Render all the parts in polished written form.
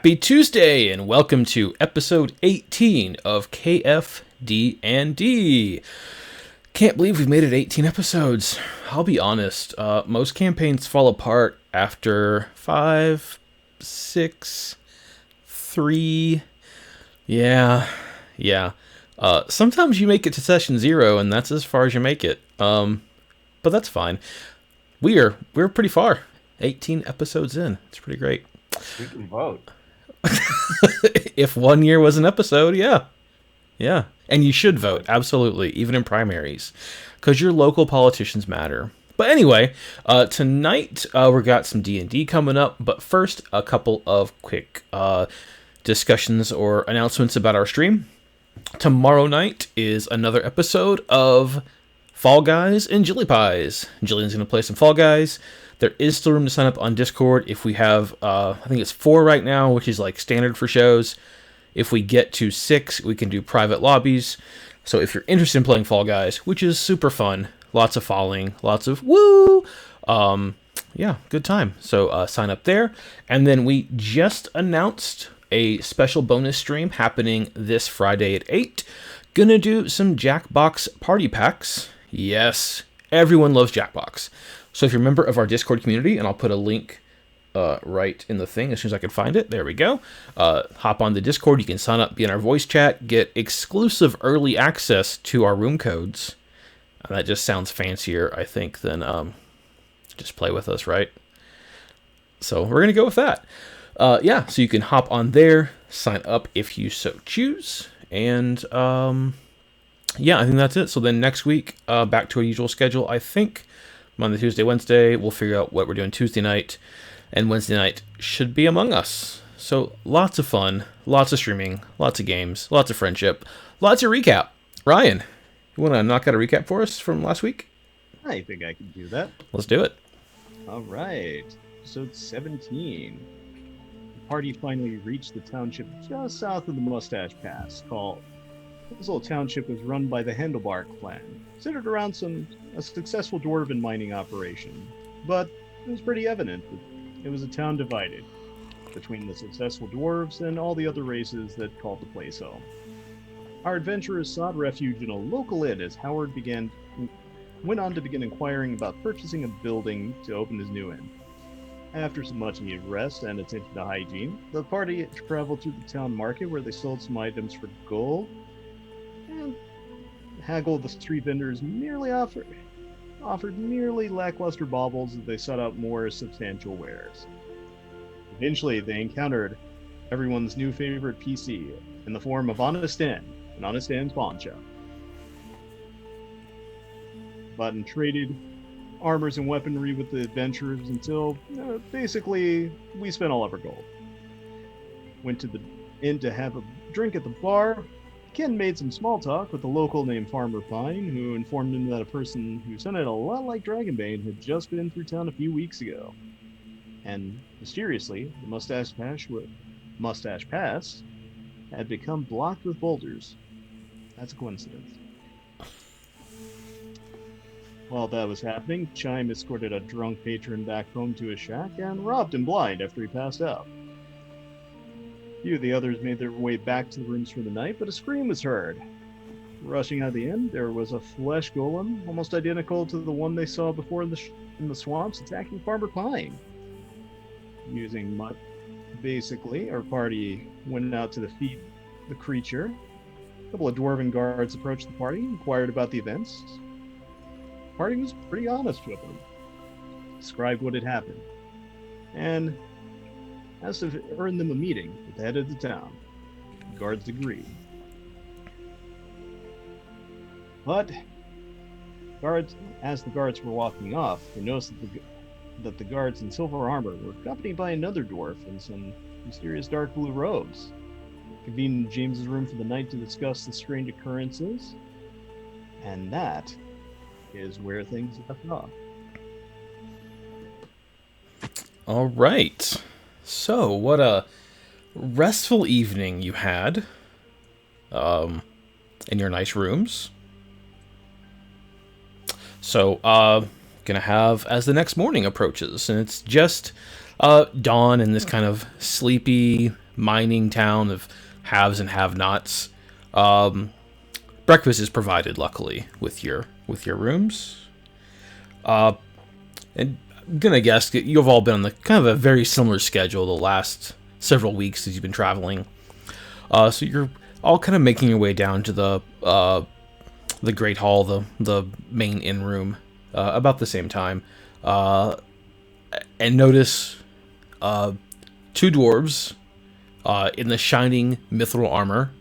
Happy Tuesday, and welcome to episode 18 of KFD&D. Can't believe we've made it 18 episodes. I'll be honest, most campaigns fall apart after 5, 6, 3. Yeah. Sometimes you make it to session 0, and that's as far as you make it. But that's fine. We're pretty far. 18 episodes in. It's pretty great. We can vote. If 1 year was an episode, yeah. And you should vote, absolutely, even in primaries, because your local politicians matter. But anyway, tonight we got some D&D coming up, but first, a couple of quick discussions or announcements about our stream. Tomorrow night is another episode of Fall Guys and Jilly Pies. Jillian's going to play some Fall Guys. There is still room to sign up on Discord if we have, I think it's 4 right now, which is like standard for shows. If we get to 6, we can do private lobbies. So if you're interested in playing Fall Guys, which is super fun, lots of falling, lots of woo, yeah, good time. So sign up there. And then we just announced a special bonus stream happening this Friday at 8. Gonna do some Jackbox party packs. Yes, everyone loves Jackbox. So if you're a member of our Discord community, and I'll put a link right in the thing as soon as I can find it. There we go. Hop on the Discord. You can sign up, be in our voice chat, get exclusive early access to our room codes. That just sounds fancier, I think, than just play with us, right? So we're going to go with that. Yeah, so you can hop on there, sign up if you so choose. And yeah, I think that's it. So then next week, back to our usual schedule, I think. Monday, Tuesday, Wednesday, we'll figure out what we're doing Tuesday night, and Wednesday night should be Among Us. So lots of fun, lots of streaming, lots of games, lots of friendship, lots of recap. Ryan, you want to knock out a recap for us from last week? I think I can do that. Let's do it. All right. Episode 17. The party finally reached the township just south of the Mustache Pass called... This little township was run by the Handlebar clan, centered around a successful dwarven mining operation. But it was pretty evident that it was a town divided between the successful dwarves and all the other races that called the place home. Our adventurers sought refuge in a local inn as Howard went on to begin inquiring about purchasing a building to open his new inn. After some much-needed rest and attention to hygiene, the party traveled through the town market where they sold some items for gold, and haggled the street vendors merely offered merely lackluster baubles as they sought out more substantial wares. Eventually, they encountered everyone's new favorite PC in the form of Honest N, an Honest N's pawn shop. Button traded armors and weaponry with the adventurers until, basically, we spent all of our gold. Went to the inn to have a drink at the bar. Ken made some small talk with a local named Farmer Pine, who informed him that a person who sounded a lot like Dragonbane had just been through town a few weeks ago. And, mysteriously, the Mustache Pass had become blocked with boulders. That's a coincidence. While that was happening, Chime escorted a drunk patron back home to his shack and robbed him blind after he passed out. Few of the others made their way back to the rooms for the night, but a scream was heard. Rushing out of the inn, there was a flesh golem, almost identical to the one they saw before in the swamps, attacking Farmer Pine. Using mud, basically, our party went out to defeat the creature. A couple of dwarven guards approached the party, inquired about the events. The party was pretty honest with them, described what had happened, and asked if it earned them a meeting with the head of the town. The guards agreed. But as the guards were walking off, they noticed that the guards in silver armor were accompanied by another dwarf in some mysterious dark blue robes. Convened in James's room for the night to discuss the strange occurrences, and that is where things left off. All right. So, what a restful evening you had in your nice rooms. So, gonna have as the next morning approaches, and it's just dawn and this kind of sleepy mining town of haves and have-nots. Breakfast is provided, luckily, with your rooms. And I'm gonna guess that you've all been on the kind of a very similar schedule the last several weeks as you've been traveling. So you're all kind of making your way down to the Great Hall, the main inn room, about the same time, and notice two dwarves in the shining mithril armor,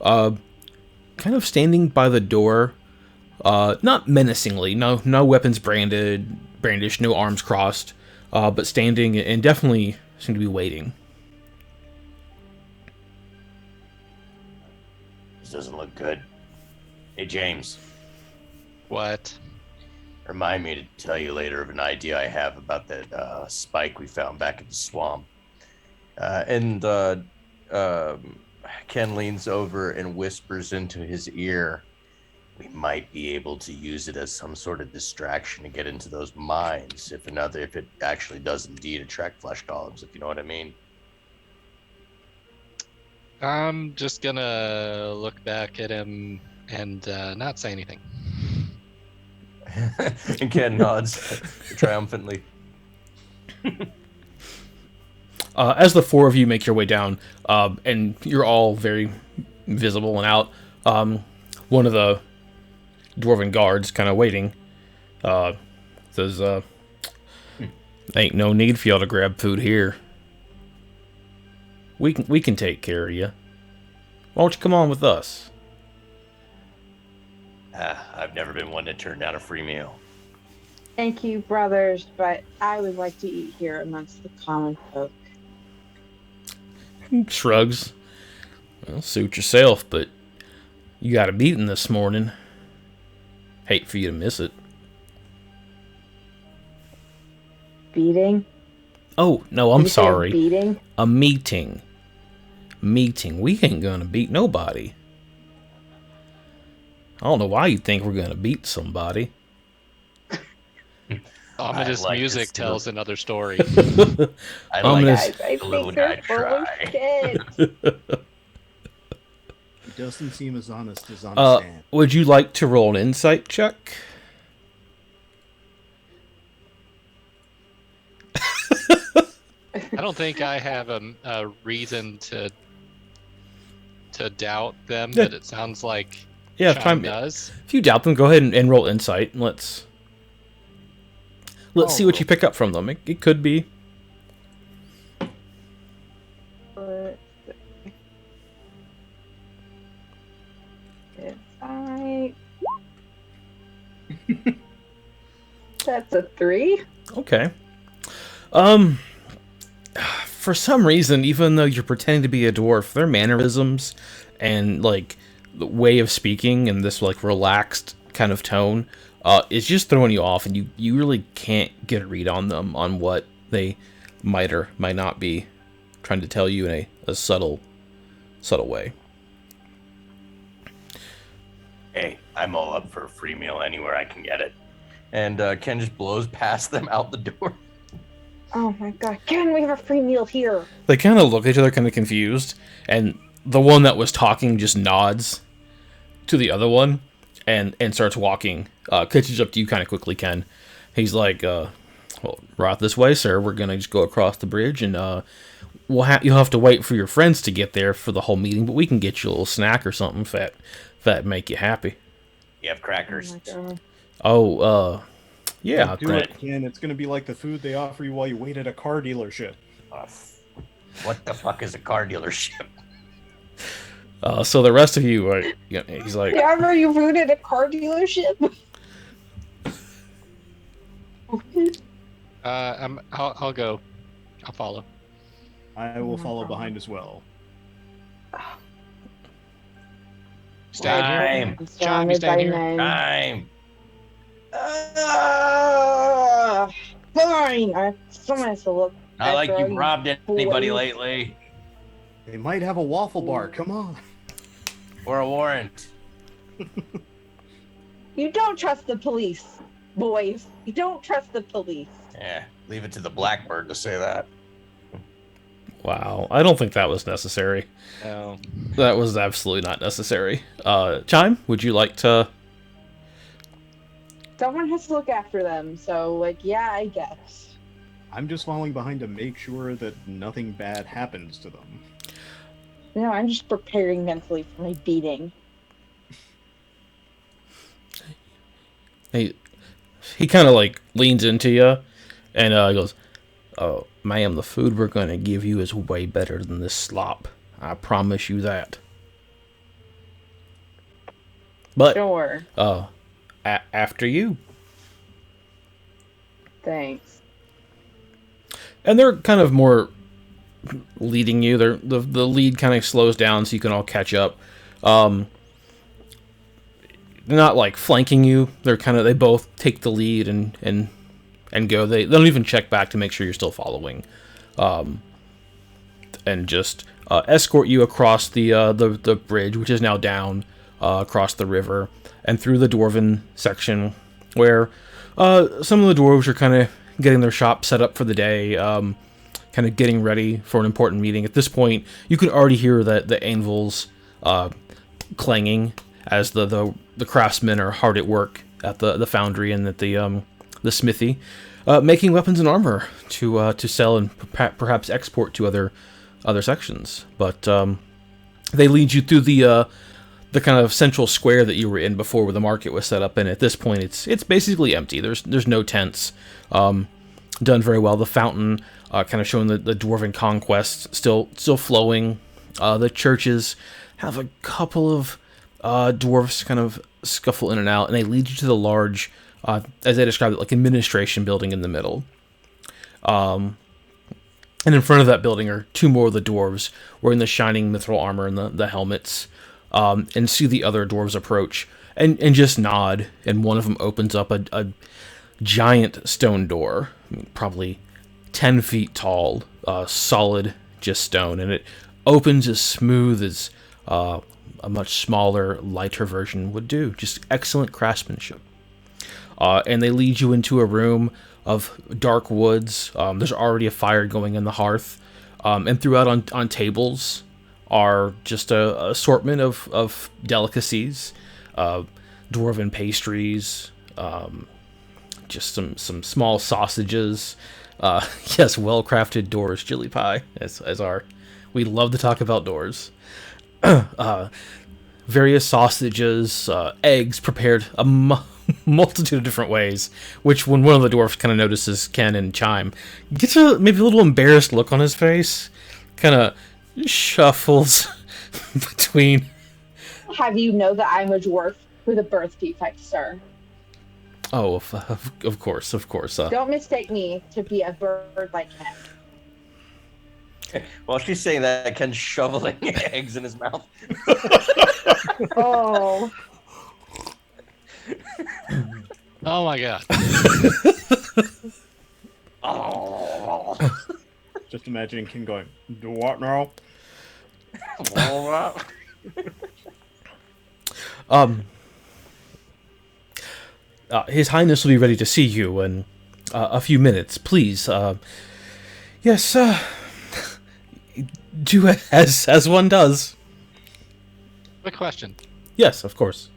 kind of standing by the door, not menacingly, no weapons brandished, no arms crossed, but standing and definitely seem to be waiting. This doesn't look good. Hey, James. What? Remind me to tell you later of an idea I have about that spike we found back in the swamp. Ken leans over and whispers into his ear, we might be able to use it as some sort of distraction to get into those mines if it actually does indeed attract flesh golems, if you know what I mean. I'm just gonna look back at him and not say anything. And Ken nods triumphantly. As the four of you make your way down, and you're all very visible and out, one of the dwarven guards kind of waiting says, ain't no need for y'all to grab food here. We can take care of you. Why don't you come on with us? I've never been one to turn down a free meal. Thank you, brothers, but I would like to eat here amongst the common folk. Shrugs. Well, suit yourself, but you got a beating this morning. Hate for you to miss it. Beating? Oh, no, I'm Did you say a sorry. beating? A meeting. We ain't gonna beat nobody. I don't know why you think we're gonna beat somebody. Ominous like music this tells another story. I Ominous- Guys, I Salute, think you're I'd full of try. shit. He doesn't seem as honest as on stand. Would you like to roll an insight check? I don't think I have a reason to doubt them, Yeah. but it sounds like Yeah, Sean does. if you doubt them, go ahead and roll insight, and let's see what you pick up from them. It could be. Insight. That's a 3. Okay. For some reason, even though you're pretending to be a dwarf, their mannerisms and like the way of speaking and this like relaxed kind of tone is just throwing you off, and you really can't get a read on them on what they might or might not be trying to tell you in a subtle way. Hey, I'm all up for a free meal anywhere I can get it. And Ken just blows past them out the door. Oh my god, can we have a free meal here? They kind of look at each other, kind of confused, and the one that was talking just nods to the other one and starts walking. Catches up to you kind of quickly, Ken. He's like, well, right this way, sir. We're gonna just go across the bridge, and you'll have to wait for your friends to get there for the whole meeting, but we can get you a little snack or something if that make you happy. You have crackers. Oh my god. Yeah. Do it, Ken. It's gonna be like the food they offer you while you wait at a car dealership. What the fuck is a car dealership? So the rest of you, he's like, They offer you food at a car dealership? I'll go. I'll follow. I will follow behind as well. Time. I'm John, we surrounded stand by here. men. Time. Fine. Someone has to look. Not like after you've all robbed anybody boys. lately. They might have a waffle bar. Come on. Or a warrant. You don't trust the police, boys. You don't trust the police. Yeah, leave it to the Blackbird to say that. Wow, I don't think that was necessary. No. That was absolutely not necessary. Chime, would you like to... Someone has to look after them, so, like, yeah, I guess. I'm just falling behind to make sure that nothing bad happens to them. No, I'm just preparing mentally for my beating. He kind of, like, leans into you, and goes, "Oh, ma'am, the food we're going to give you is way better than this slop. I promise you that." But, Sure. after you. Thanks. And they're kind of more leading you. The lead kind of slows down so you can all catch up. They're not like flanking you. They both take the lead and go. They don't even check back to make sure you're still following, and just escort you across the bridge, which is now down across the river, and through the dwarven section where some of the dwarves are kind of getting their shop set up for the day, kind of getting ready for an important meeting. At this point, you can already hear the anvils clanging as the craftsmen are hard at work at the foundry and at the smithy, making weapons and armor to sell and perhaps export to other sections. But they lead you through the kind of central square that you were in before, where the market was set up. And at this point, it's basically empty. There's no tents. Done very well. The fountain, kind of showing the dwarven conquest, still flowing. The churches have a couple of dwarves kind of scuffle in and out, and they lead you to the large, as they described it, like administration building in the middle. And in front of that building are two more of the dwarves wearing the shining mithril armor and the helmets, and see the other dwarves approach and just nod, and one of them opens up a giant stone door, probably 10 feet tall, solid, just stone, and it opens as smooth as a much smaller, lighter version would do. Just excellent craftsmanship. And they lead you into a room of dark woods. There's already a fire going in the hearth, and throughout on tables are just a assortment of delicacies, dwarven pastries, just some small sausages. Yes, well-crafted doors chili pie, as we love to talk about doors. Various sausages, eggs prepared a multitude of different ways, which when one of the dwarfs kind of notices Ken and Chime, gets maybe a little embarrassed look on his face, kind of shuffles between. Have you know that I'm a dwarf with a birth defect, sir? Oh, of course. Don't mistake me to be a bird like him. While she's saying that, Ken's shoveling eggs in his mouth. Oh. Oh my god. Just imagining Ken going, "Do what now?" His Highness will be ready to see you in a few minutes. Please, yes, do as one does. Quick question. Yes, of course.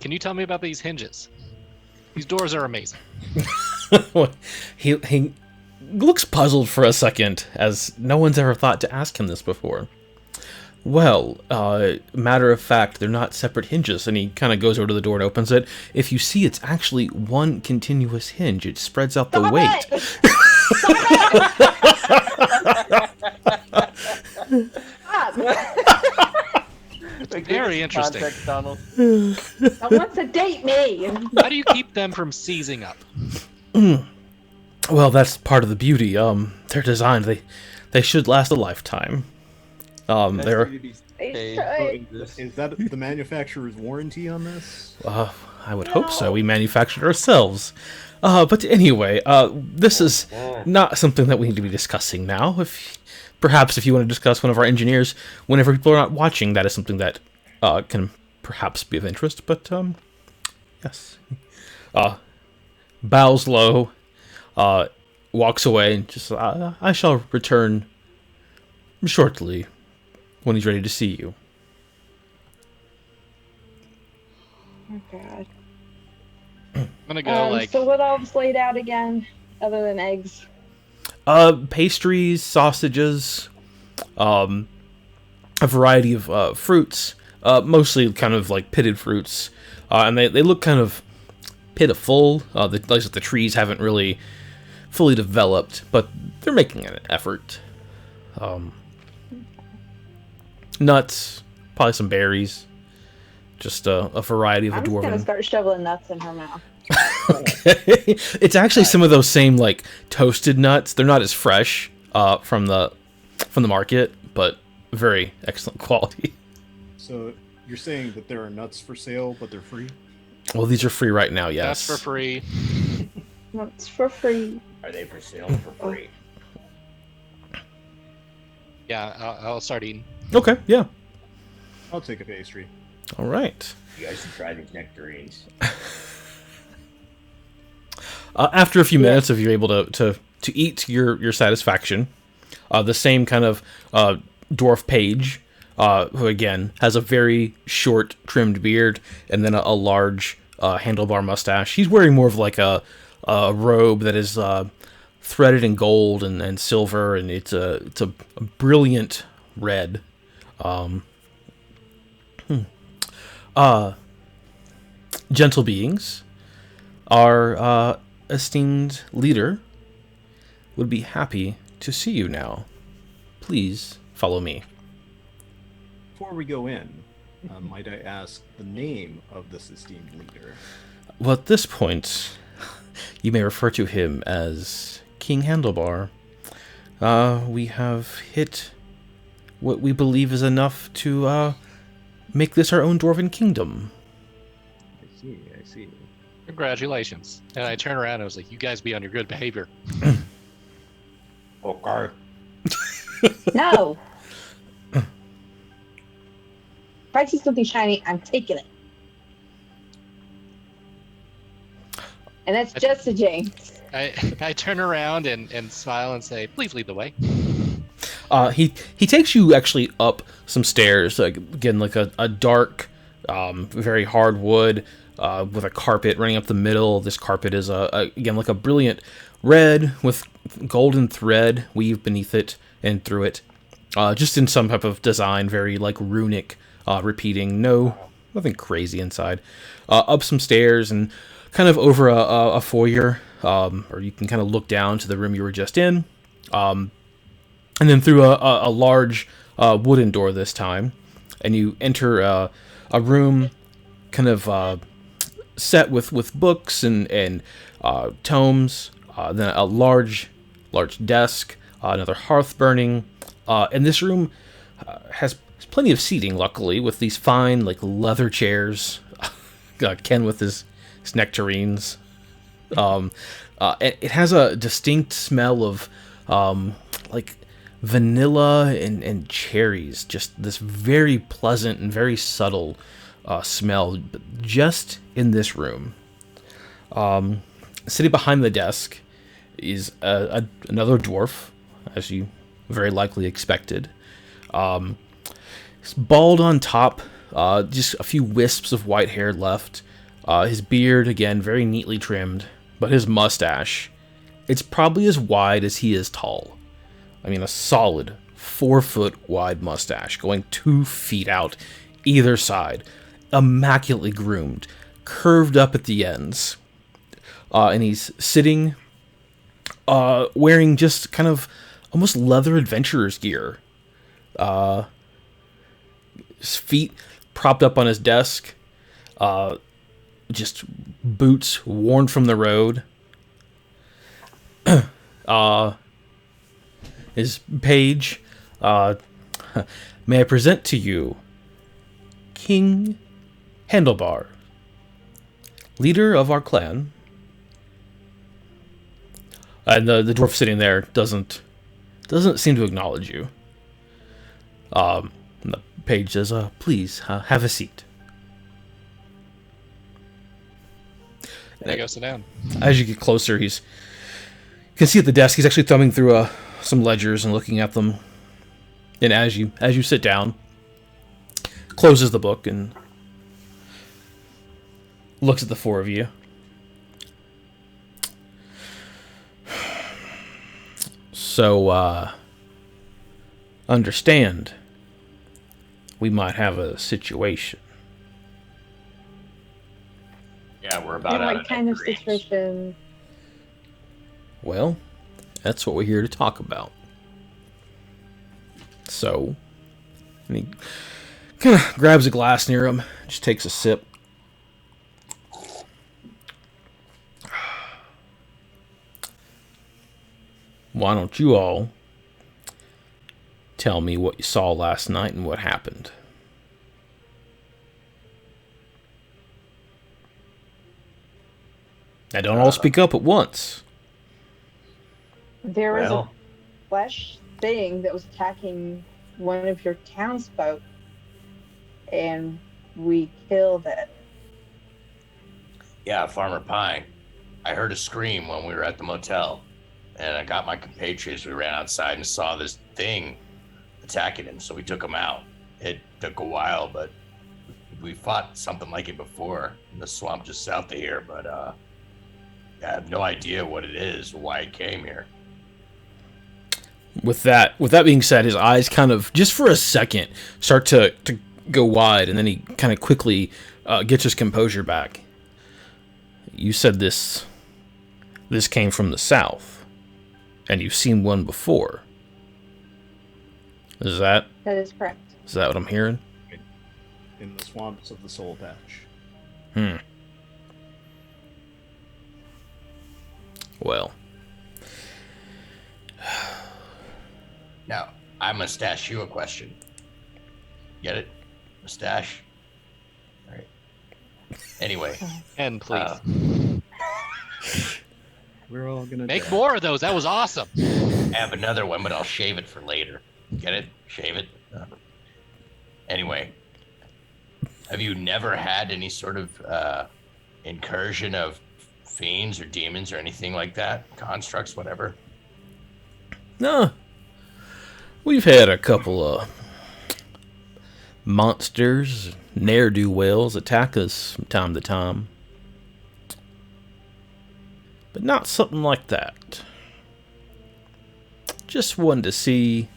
Can you tell me about these hinges? These doors are amazing. He looks puzzled for a second, as no one's ever thought to ask him this before. Well, matter of fact, they're not separate hinges, and he kind of goes over to the door and opens it. If you see, it's actually one continuous hinge. It spreads out the weight. Very interesting. Context, Donald. Someone sedate me. How do you keep them from seizing up? Well, that's part of the beauty. They're designed. They should last a lifetime. They're. Is that the manufacturer's warranty on this? I would hope so. We manufactured ourselves. But anyway, this is not something that we need to be discussing now. Perhaps if you want to discuss one of our engineers whenever people are not watching, that is something that can perhaps be of interest. But yes, bows low, walks away and just, I shall return shortly when he's ready to see you. Oh God. I'm gonna go So what else laid out again, other than eggs? Pastries, sausages, a variety of fruits, mostly kind of like pitted fruits, and they look kind of pitiful. The trees haven't really fully developed, but they're making an effort. Nuts, probably some berries, just a variety of I'm a just gonna dwarven. start shoveling nuts in her mouth. Okay. It's actually some of those same like toasted nuts. They're not as fresh from the market, but very excellent quality. So you're saying that there are nuts for sale, but they're free? Well, these are free right now. Yes. That's for free. Nuts for free. Are they for sale for free? Yeah, I'll start eating. Okay. Yeah. I'll take a pastry. All right. You guys should try these nectarines. After a few minutes of you able to eat to your satisfaction, the same kind of dwarf page, who again has a very short trimmed beard and then a large handlebar mustache. He's wearing more of like a robe that is threaded in gold and silver, and it's a brilliant red. Gentle beings, our esteemed leader would be happy to see you now. Please follow me. Before we go in, might I ask the name of this esteemed leader? Well, at this point, you may refer to him as King Handlebar. We have hit what we believe is enough to make this our own dwarven kingdom. I see. Congratulations. And I turn around and I was like, you guys be on your good behavior. Okay. No. If I see something shiny, I'm taking it. And that's just a James. I turn around and smile and say, please lead the way. He takes you actually up some stairs, again, like a dark, very hard wood, with a carpet running up the middle. This carpet is again like a brilliant red with golden thread weaved beneath it and through it, just in some type of design, very like runic, repeating. Nothing crazy inside. Up some stairs and kind of over a foyer, or you can kind of look down to the room you were just in, and then through a large wooden door this time, and you enter a room kind of set with books and tomes, then a large desk, another hearth burning, and this room has plenty of seating, luckily, with these fine like leather chairs. Ken with his nectarines. It has a distinct smell of like vanilla and cherries, just this very pleasant and very subtle smell, but just in this room. Sitting behind the desk is another dwarf, as you very likely expected. He's bald on top, just a few wisps of white hair left. His beard, again, very neatly trimmed, but his mustache, it's probably as wide as he is tall. I mean, a solid 4-foot wide mustache going 2 feet out either side, immaculately groomed, curved up at the ends. And he's sitting, wearing just kind of almost leather adventurer's gear. His feet propped up on his desk, just boots worn from the road. His page, may I present to you King Handlebar, leader of our clan. And the dwarf sitting there doesn't seem to acknowledge you. And the page says, please, have a seat. And I go sit down. As you get closer, he's You can see at the desk he's actually thumbing through some ledgers and looking at them. And as you sit down, closes the book and looks at the four of you. So, understand, we might have a situation. Yeah, we're about And out what of kind of greens. situation? Well, that's what we're here to talk about. So, and he kind of grabs a glass near him, just takes a sip. Why don't you all tell me what you saw last night and what happened? Now, don't all speak up at once. There was a Well, flesh thing that was attacking one of your townsfolk, and we killed it. yeah, Farmer Pine. I heard a scream when we were at the motel, and I got my compatriots. We ran outside and saw this thing attacking him, so we took him out. It took a while, but we fought something like it before in the swamp just south of here, but I have no idea what it is or why it came here. With that being said, his eyes kind of, just for a second, start to go wide, and then he kind of quickly gets his composure back. You said this came from the south, and you've seen one before. Is that That is correct. what I'm hearing? In the swamps of the Soul Patch. Well, Now, I must ask you a question. Get it? Mustache? All right. Anyway, And please We're all gonna make die. more of those. That was awesome. I have another one, but I'll shave it for later. Get it? Shave it? Anyway, have you never had any sort of incursion of fiends or demons or anything like that? Constructs, whatever? no. We've had a couple of monsters, ne'er-do-wells attack us from time to time. But not something like that. Just wanted to see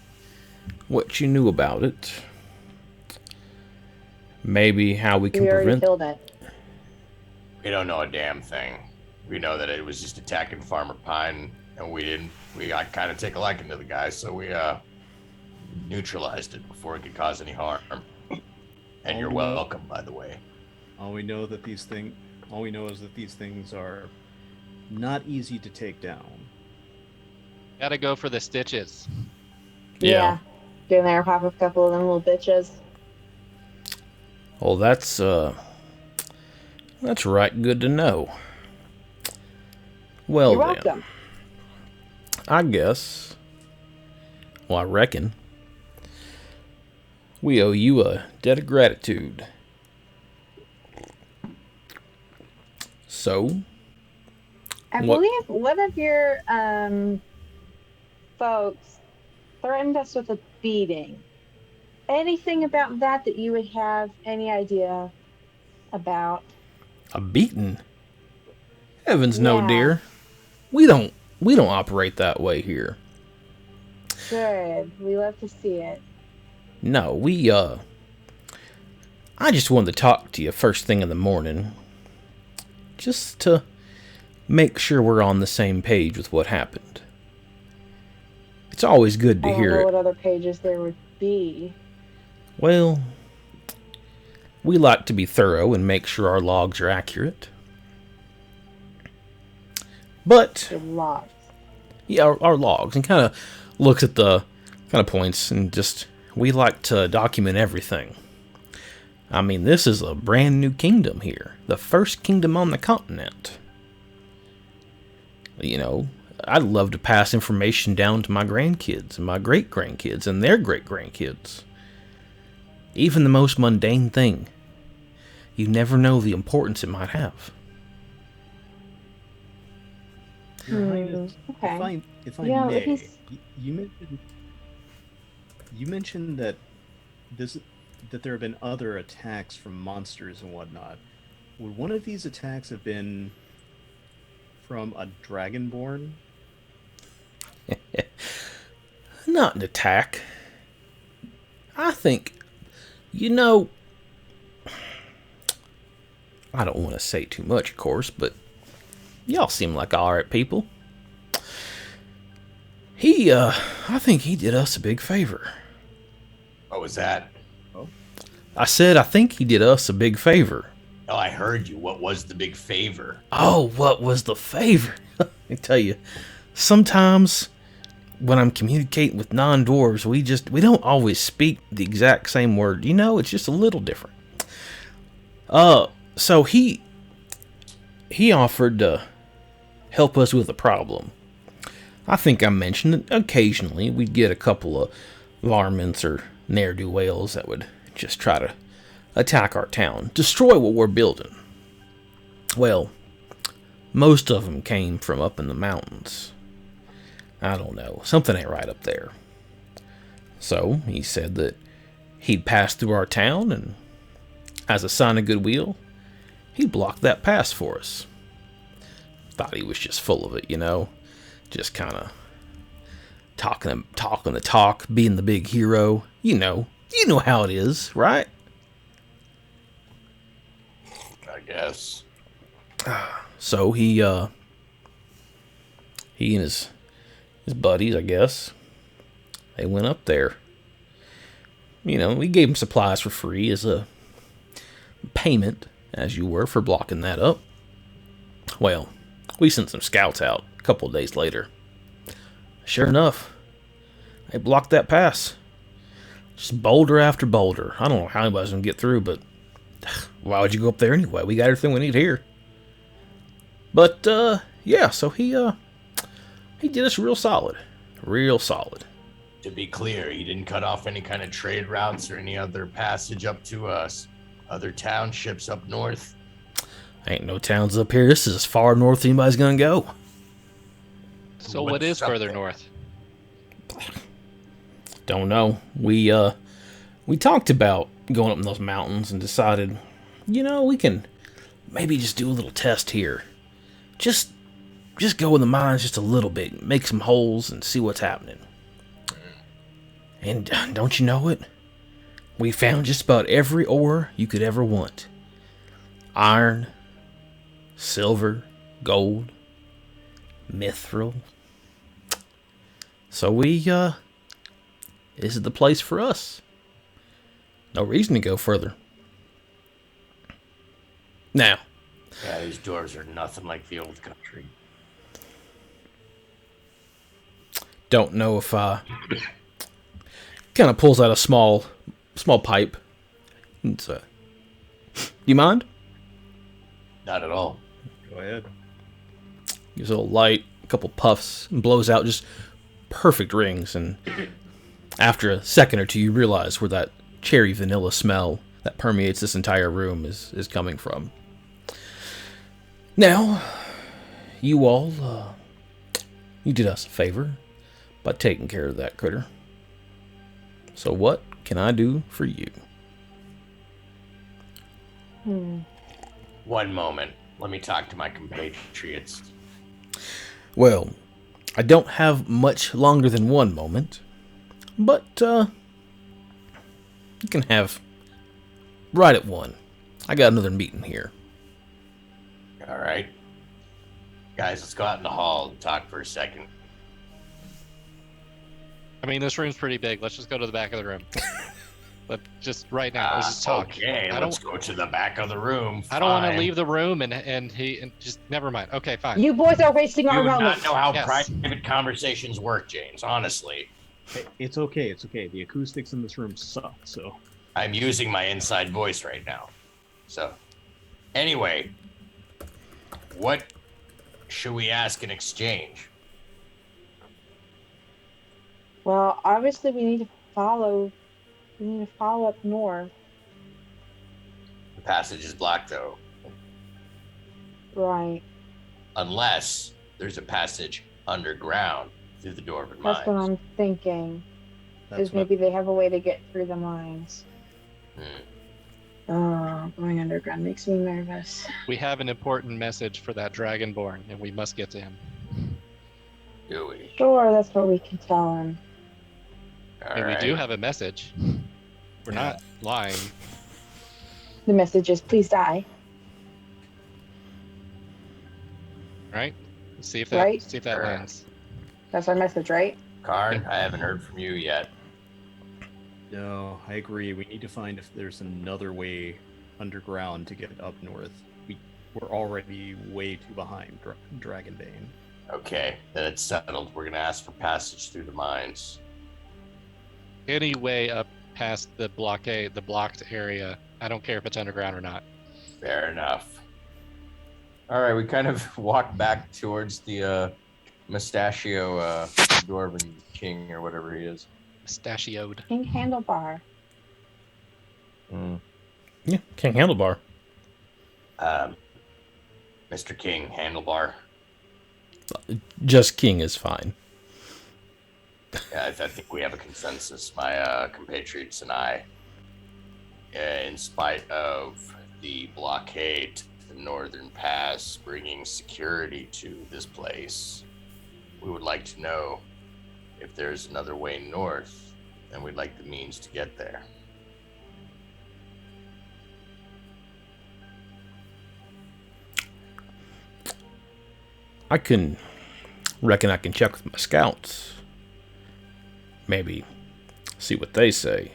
what you knew about it. Maybe how we can We already prevent. killed it. We don't know a damn thing. We know that it was just attacking Farmer Pine, and we got kind of take a liking to the guy, so we neutralized it before it could cause any harm. And you're welcome, by the way. All we know is that these things are not easy to take down. Gotta go for the stitches. Yeah. Get in there, pop a couple of them little bitches. Well, that's right good to know. Well, You're then, welcome. I guess. Well, I reckon we owe you a debt of gratitude. So, I What- believe one of your folks threatened us with a beating. Anything about that you would have any idea about? a beating? Heavens no, Yeah. dear. We don't operate that way here. Good. We love to see it. No, I just wanted to talk to you first thing in the morning. Just to make sure we're on the same page with what happened. It's always good to I don't hear know it. what other pages there would be. Well, we like to be thorough and make sure our logs are accurate. But, The logs. yeah, our logs, and kind of looks at the kind of points, and just, we like to document everything. I mean, this is a brand new kingdom here. The first kingdom on the continent. You know, I'd love to pass information down to my grandkids and my great-grandkids and their great-grandkids. Even the most mundane thing. You never know the importance it might have. Your Highness, Okay. if I You know, if may, he's you mentioned that this that there have been other attacks from monsters and whatnot. Would one of these attacks have been from a dragonborn? Not an attack. I think, you know, I don't want to say too much, of course, but y'all seem like alright people. I think he did us a big favor. What was that? Oh, I said I think he did us a big favor. Oh, I heard you. What was the big favor? Oh, what was the favor? Let me tell you, sometimes when I'm communicating with non-dwarves, we don't always speak the exact same word. You know, it's just a little different. So he offered to help us with a problem. I think I mentioned that occasionally we'd get a couple of varmints or ne'er-do-wells that would just try to attack our town, destroy what we're building. Well, most of them came from up in the mountains. I don't know, something ain't right up there. So he said that he'd pass through our town, and as a sign of goodwill, he blocked that pass for us. Thought he was just full of it, you know, just kind of talking the talk, being the big hero. You know how it is, right? I guess. So he and his buddies, I guess, they went up there. You know, we gave him supplies for free as a payment, as you were, for blocking that up. Well, we sent some scouts out a couple of days later. Sure enough, they blocked that pass. Just boulder after boulder. I don't know how anybody's gonna get through, but why would you go up there anyway? We got everything we need here. But yeah, so he did us real solid. Real solid. To be clear, he didn't cut off any kind of trade routes or any other passage up to us. Other townships up north. Ain't no towns up here. This is as far north as anybody's gonna go. So what is up further there? north? Don't know. We talked about going up in those mountains and decided, you know, we can maybe just do a little test here. Just go in the mines just a little bit, make some holes and see what's happening. And don't you know it? We found just about every ore you could ever want. Iron, silver, gold, mithril. So this is the place for us. No reason to go further. Now, Yeah, these doors are nothing like the old country. don't know if kind of pulls out a small pipe. It's you mind? Not at all. go ahead. Gives it a little light, a couple puffs, and blows out just perfect rings. And after a second or two, you realize where that cherry vanilla smell that permeates this entire room is coming from. Now, you all, you did us a favor by taking care of that critter. So what can I do for you? One moment. Let me talk to my compatriots. Well, I don't have much longer than one moment, but you can have right at one. I got another meeting here. All right. Guys, let's go out in the hall and talk for a second. I mean, this room's pretty big. Let's just go to the back of the room. But just right now, let's just talk. Okay, let's go to the back of the room. I don't want to Fine. leave the room and just never mind. Okay, fine. You boys are wasting You our do not moments. know how Yes. private conversations work, James. Honestly, Hey, it's okay. It's okay. The acoustics in this room suck. So I'm using my inside voice right now. So, anyway, what should we ask in exchange? Well, obviously we need to follow up north. The passage is blocked, though, Right. unless there's a passage underground through the Dwarven That's what mines. I'm thinking. That's Is maybe they have a way to get through the mines. Hmm. Oh, going underground makes me nervous. We have an important message for that Dragonborn, and we must get to him. Do we? Sure, that's what we can tell him. All And we right. do have a message. We're not lying. The message is please die. Right? See if that Right. See if that lands. That's our message, right? Karn, I haven't heard from you yet. No, I agree. We need to find if there's another way underground to get up north. We're already way too behind Dragonbane. Okay, then it's settled. We're gonna ask for passage through the mines. Any way up past the blockade, the blocked area. I don't care if it's underground or not. Fair enough. All right, we kind of walk back towards the mustachio Dwarven king or whatever he is. Mustachioed. King Handlebar. Yeah, King Handlebar. Mr. King, Handlebar. Just King is fine. Yeah, I think we have a consensus, my compatriots and I. In spite of the blockade, the Northern Pass bringing security to this place, we would like to know if there's another way north, and we'd like the means to get there. I reckon I can check with my scouts. Maybe see what they say.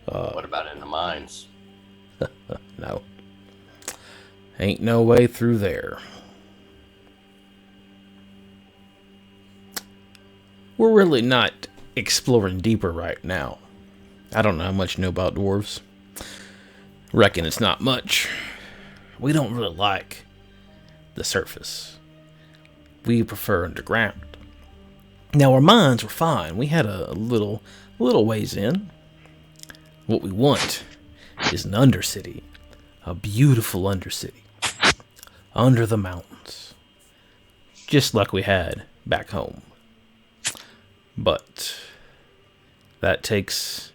What about in the mines? No. Ain't no way through there. We're really not exploring deeper right now. I don't know how much you know about dwarves. Reckon it's not much. We don't really like the surface. We prefer underground. Now our mines were fine. We had a little ways in. What we want is an undercity. A beautiful undercity. Under the mountains. Just like we had back home. But that takes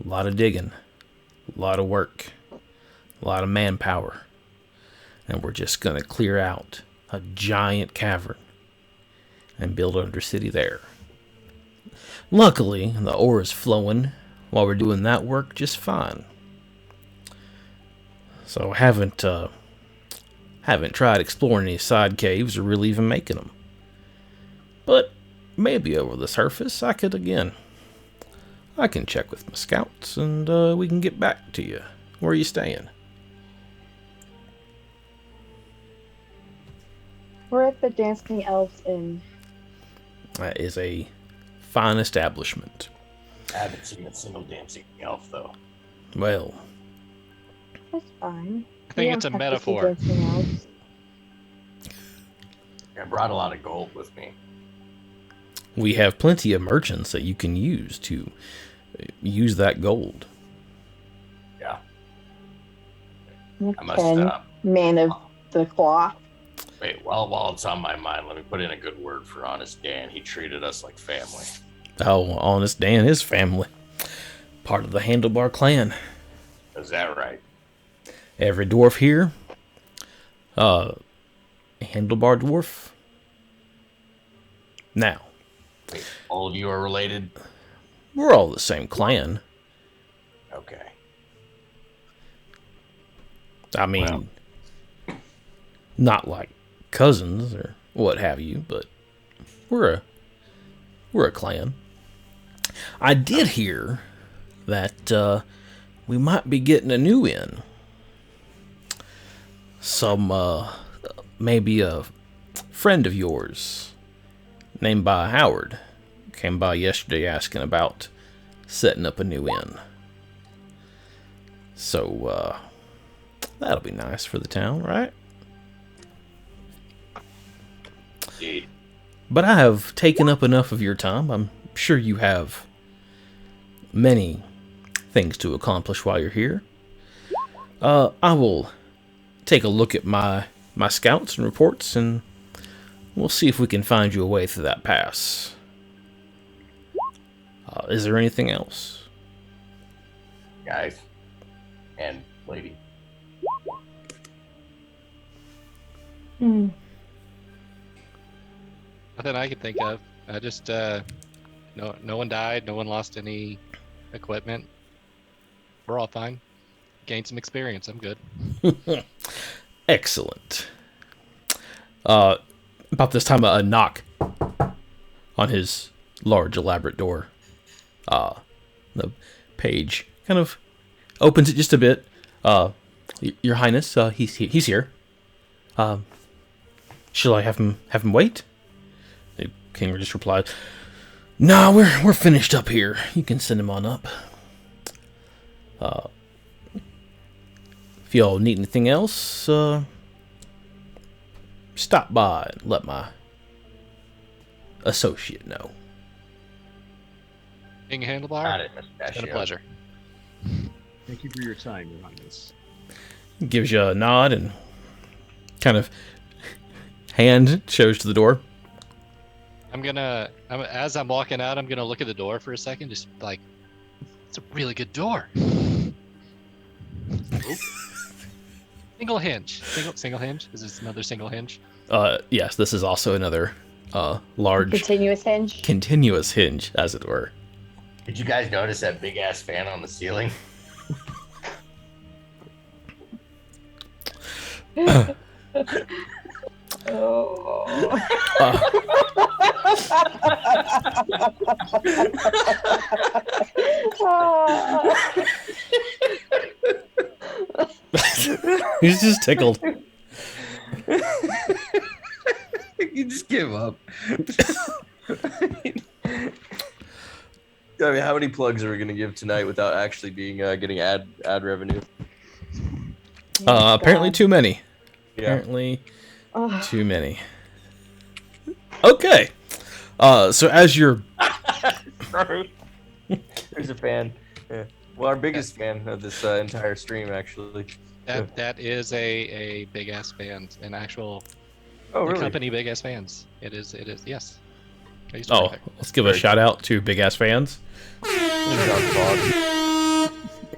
a lot of digging, a lot of work, a lot of manpower. And we're just going to clear out a giant cavern and build an undercity there. Luckily, the ore is flowing while we're doing that work just fine. So haven't tried exploring any side caves or really even making them. But maybe over the surface I can check with my scouts and we can get back to you. Where are you staying? We're at the Dancing Elves Inn. That is a fine establishment. I haven't seen a single dancing elf, though. Well, That's fine. I think it's a metaphor. Dancing Elves. I brought a lot of gold with me. we have plenty of merchants that you can use to use that gold. Yeah. Okay. I must, Man of the cloth. wait, while it's on my mind, let me put in a good word for Honest Dan. He treated us like family. Oh, Honest Dan, his family. Part of the Handlebar clan. Is that right? Every dwarf here, Handlebar dwarf. Now, Wait, all of you are related? we're all the same clan. Okay. I mean, not like cousins or what have you, but we're a clan. I did hear that we might be getting a new inn. Maybe a friend of yours named by Howard came by yesterday asking about setting up a new inn. So, that'll be nice for the town, right? Indeed. But I have taken up enough of your time. I'm sure you have many things to accomplish while you're here. I will take a look at my scouts and reports, and we'll see if we can find you a way through that pass. Is there anything else? Guys and lady. Hmm. Nothing I can think of. I just no one died. No one lost any equipment. We're all fine. Gained some experience. I'm good. Excellent. About this time, a knock on his large, elaborate door. The page kind of opens it just a bit. Your Highness, he's here. Shall I have him wait? The king just replied, "Nah, we're finished up here. You can send him on up. If y'all need anything else, stop by and let my associate know." King Handlebar, Got it, it's been a Mustachio. pleasure. Thank you for your time, Your Highness. Gives you a nod and kind of hand shows to the door. As I'm walking out, I'm gonna look at the door for a second, just like, it's a really good door. Single hinge. Single hinge? Is this another single hinge? Yes, this is also another large Continuous hinge. continuous hinge, as it were. Did you guys notice that big ass fan on the ceiling? Oh. He's just tickled. You just give up. I mean, how many plugs are we gonna give tonight without actually being getting ad revenue? Apparently God. too many. Yeah. Apparently Oh. too many. Okay. So as you're Sorry. There's a fan. Yeah. Well, our biggest fan of this entire stream, actually. That is a big ass band, an actual Oh, really? company big ass fans. It is. Yes. I used to work Oh, there. let's give a shout out to big ass fans. John Fogg.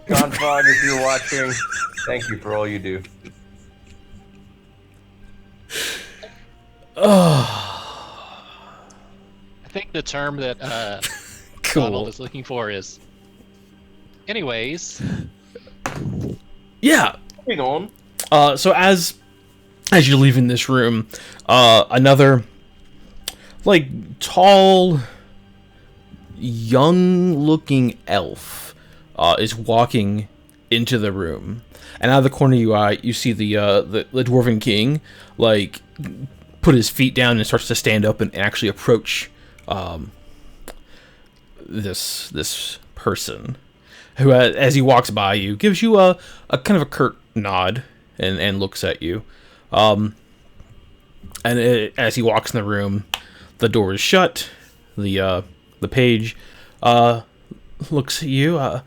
John Fogg, if you're watching, thank you for all you do. Oh, I think the term that Donald cool. is looking for is. Anyways, Yeah. Hang on. So as you're leaving this room, another like tall, young-looking elf is walking into the room, and out of the corner of your eye, you see the dwarven king like put his feet down and starts to stand up and actually approach this person, who as he walks by you gives you a kind of a curt nod and looks at you, as he walks in the room, the door is shut. The page looks at you.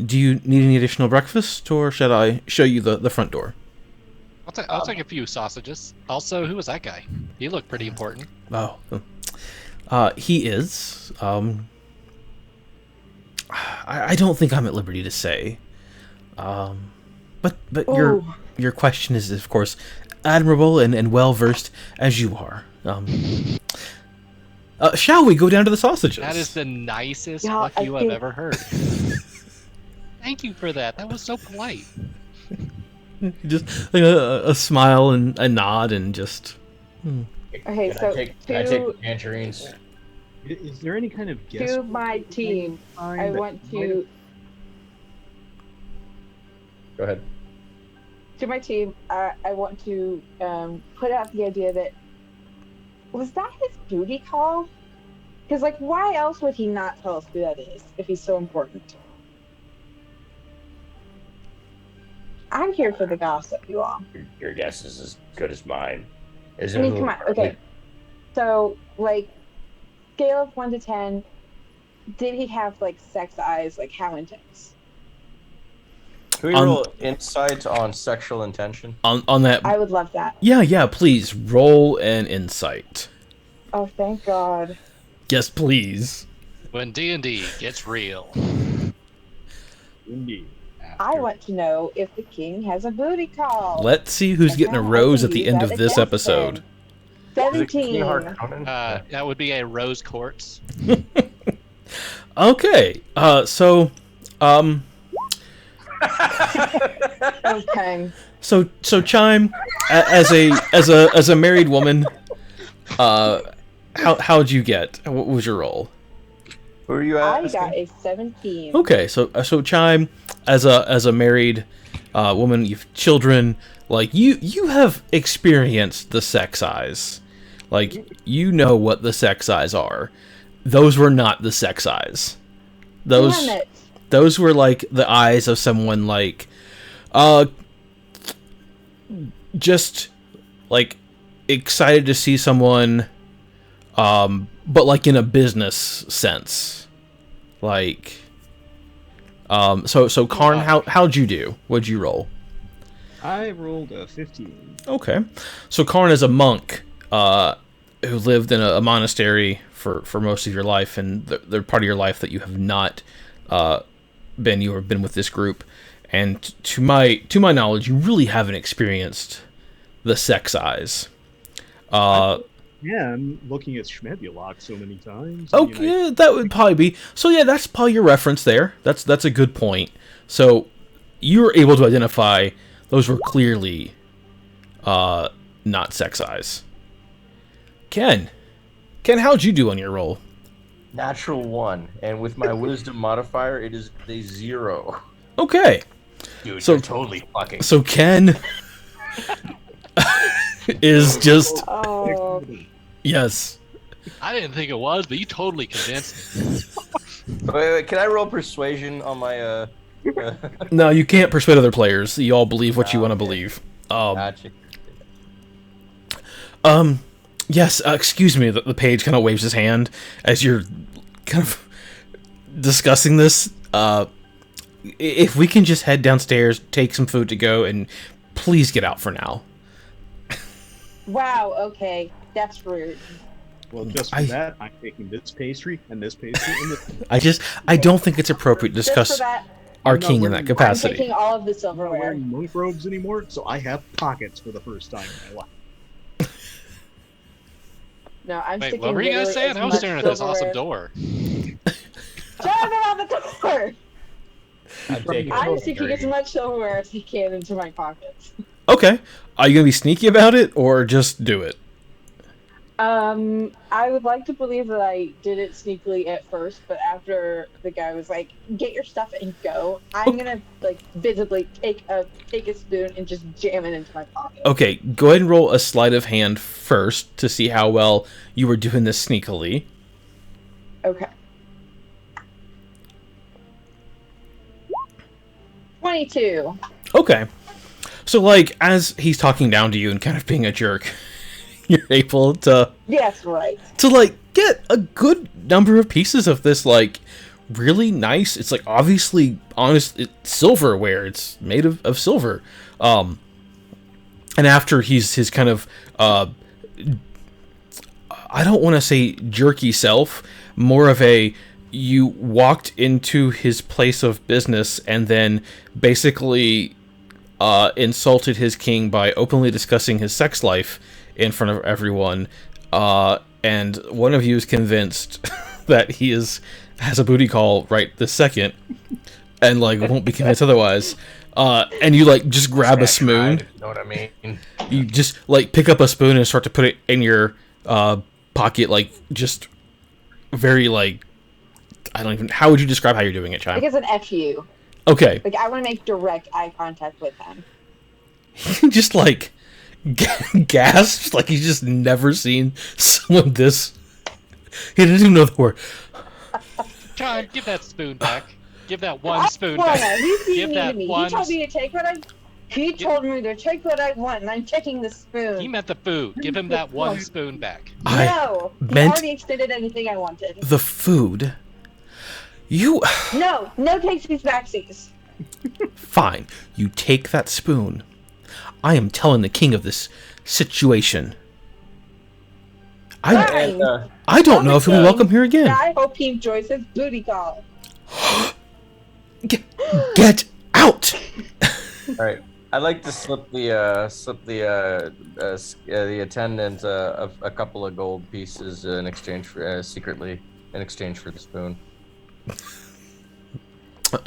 Do you need any additional breakfast, or should I show you the front door? I'll take a few sausages. Also, who was that guy? He looked pretty important. Oh, he is. I don't think I'm at liberty to say. But your question is, of course, admirable and well versed as you are. Shall we go down to the sausages? That is the nicest Yeah, fuck you I I've think- ever heard. Thank you for that. That was so polite. Just like a smile and a nod and just. Okay, Can so I take the to tangerines? Is there any kind of guess? to my team, I want to Go ahead. to my team. I want to put out the idea that was that his booty call? Because like, why else would he not tell us who that is if he's so important? I'm here for the gossip, you all. Your guess is as good as mine. Is I mean, come on. Okay. So, like, scale of 1 to 10, did he have, like, sex eyes? Like, how intense? Can we roll insight on sexual intention? On that. I would love that. Yeah, please roll an insight. Oh, thank God. Yes, please. When D&D gets real. Indeed. I want to know if the king has a booty call. Let's see who's getting a Now I rose can at the use end that of this against episode. them. Is it King 17. Harkonnen? That would be a rose quartz. Okay. So Okay. So Chime, as a married woman, how'd you get? What was your roll? Who are you I asking? got a 17. Okay, so Chime, as a married woman, you've children. Like you have experienced the sex eyes. Like you know what the sex eyes are. Those were not the sex eyes. Damn it. Those were like the eyes of someone like, just like excited to see someone, but like in a business sense, like, so Karn, how'd you do? What'd you roll? I rolled a 15. Okay, so Karn is a monk, who lived in a monastery for most of your life, and the part of your life that you have not, been with this group, and to my knowledge, you really haven't experienced the sex eyes. Yeah, I'm looking at Schmebulok so many times. Okay, that would probably be. So yeah, that's probably your reference there. That's a good point. So you were able to identify those were clearly not sex eyes. Ken, how'd you do on your roll? Natural 1, and with my wisdom modifier, it is a 0. Okay. Dude, So- you're totally fucking. So Ken is just Oh. yes. I didn't think it was, but you totally convinced me. Wait, can I roll persuasion on my No, you can't persuade other players. You all believe what you want to believe. Gotcha. Yes, excuse me, the page kind of waves his hand as you're kind of discussing this. If we can just head downstairs, take some food to go, and please get out for now. Wow, okay. That's rude. Well, just for that, I'm taking this pastry and this pastry and this. I don't think it's appropriate to Just for discuss that, our I'm not king in wearing- that I'm capacity. taking all of the I'm not silverware. wearing monk robes anymore, so I have pockets for the first time in my life. No, I'm Wait, sticking what were you gonna literally say? as I was much staring at this awesome silverware- door. Shut up on the door! I'm taking I'm it. sticking as much silverware as I can into my pockets. Okay, are you gonna be sneaky about it or just do it? I would like to believe that I did it sneakily at first, but after the guy was like, "Get your stuff and go," I'm gonna like visibly take a spoon and just jam it into my pocket. Okay, go ahead and roll a sleight of hand first to see how well you were doing this sneakily. Okay. 22. Okay. So, like, as he's talking down to you and kind of being a jerk, you're able to, Yes, right. like, get a good number of pieces of this, like, really nice, it's, like, obviously, it's silverware. It's made of silver. And after his kind of, I don't want to say jerky self, more of a, you walked into his place of business and then basically insulted his king by openly discussing his sex life in front of everyone, and one of you is convinced that he has a booty call right this second, and like won't be convinced otherwise. And you like just grab a spoon. Know what I mean? You just like pick up a spoon and start to put it in your pocket, like just very like, I don't even. How would you describe how you're doing it, Like Chime? it's an FU. Okay, Like I want to make direct eye contact with him. he just like gasps like he's just never seen someone this. He didn't even know the word. Chime, give that spoon back. Give that one spoon Wanna. back. He's being Give mean that to me. one. He told me to take what I. He told me to take what I want, and I'm taking the spoon. He meant the food. Give him that one spoon back. I No, he meant already extended anything I wanted. the food. You. No takesies backsies. Fine. You take that spoon. I am telling the king of this situation. Fine. I don't know if he'll be king. welcome here again. I hope he enjoys his booty call. Get out! All right. I'd like to slip the attendant a couple of gold pieces in exchange for secretly in exchange for the spoon.